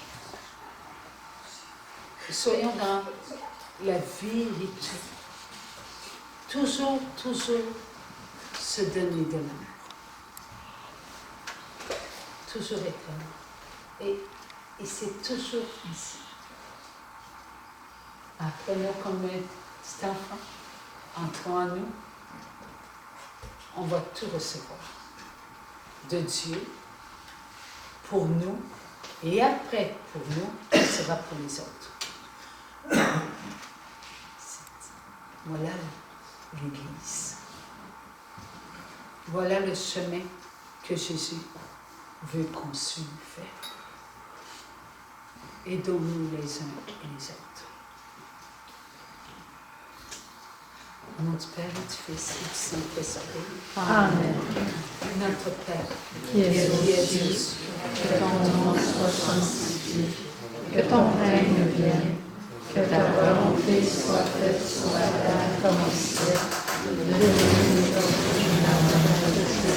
Soyons dans la vérité. Toujours se donner de l'amour. Toujours être l'amour. Et c'est toujours ainsi. Apprenons comme un petit enfant, entrons en nous, on va tout recevoir de Dieu, pour nous, et après pour nous, ce sera pour les autres. Voilà l'Église. Voilà le chemin que Jésus veut qu'on suive. Aidons-nous les uns et les autres. Au nom du Père et du Fils et du Saint-Esprit. Amen. Notre Père, Qui es aux cieux, que ton nom soit sanctifié, que ton règne vienne, que ta volonté soit faite sur la terre comme au ciel. Donne-nous aujourd'hui notre pain.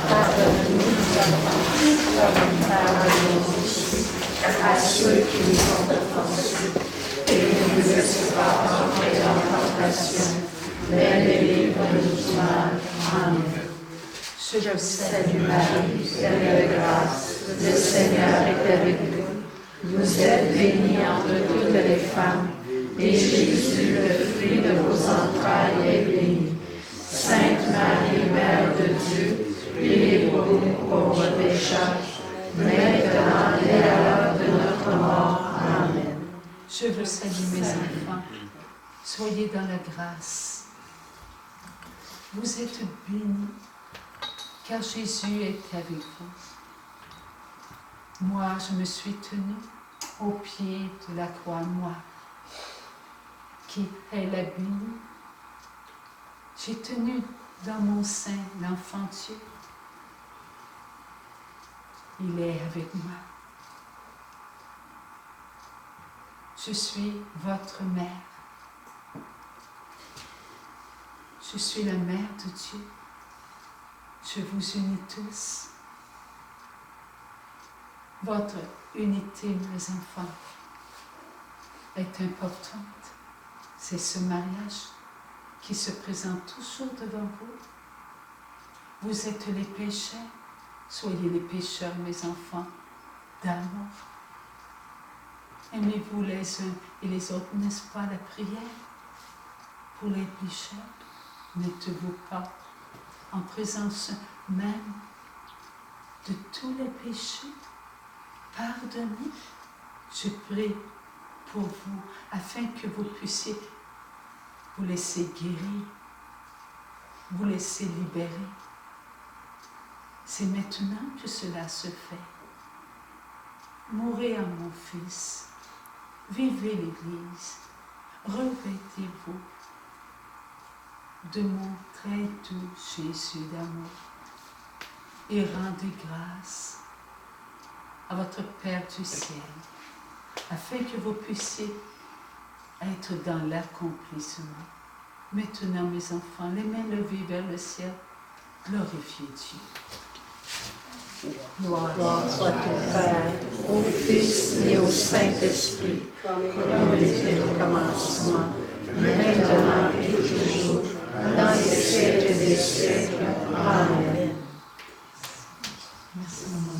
Pardonne-nous nos offenses, comme nous pardonnons aussi à ceux qui nous ont offensés. Et ne nous laisse pas entrer en tentation, mais délivre-nous du mal. Amen. Je vous salue Marie, pleine de grâce, le Seigneur est avec vous. Vous êtes bénie entre toutes les femmes, et Jésus, le fruit de vos entrailles, est béni. Sainte Marie, Mère de Dieu, priez pour nous pauvres pécheurs, maintenant et à l'heure de notre mort. Amen. Je vous salue, mes enfants. Soyez dans la grâce. Vous êtes bénis, car Jésus est avec vous. Moi, je me suis tenue au pied de la croix noire, qui est la Bible. J'ai tenu dans mon sein l'enfant Dieu. Il est avec moi. Je suis votre mère. Je suis la mère de Dieu. Je vous unis tous. Votre unité, mes enfants, est importante. C'est ce mariage qui se présente toujours devant vous. Vous êtes les pécheurs. Soyez les pécheurs, mes enfants, d'amour. Aimez-vous les uns et les autres, n'est-ce pas la prière pour les pécheurs? N'êtes-vous pas en présence même de tous les péchés? Pardonnez. Je prie pour vous afin que vous puissiez vous laisser guérir, vous laisser libérer. C'est maintenant que cela se fait. Mourez en mon Fils. Vivez l'Église. Revêtez-vous de mon très doux Jésus d'amour et rendez grâce à votre Père du ciel, afin que vous puissiez être dans l'accomplissement. Maintenant, mes enfants, les mains levées vers le ciel, glorifiez Dieu. Gloire soit au Père, au Fils et au Saint-Esprit, comme il était au commencement, maintenant et toujours, dans les siècles des siècles. Amen. Merci, maman.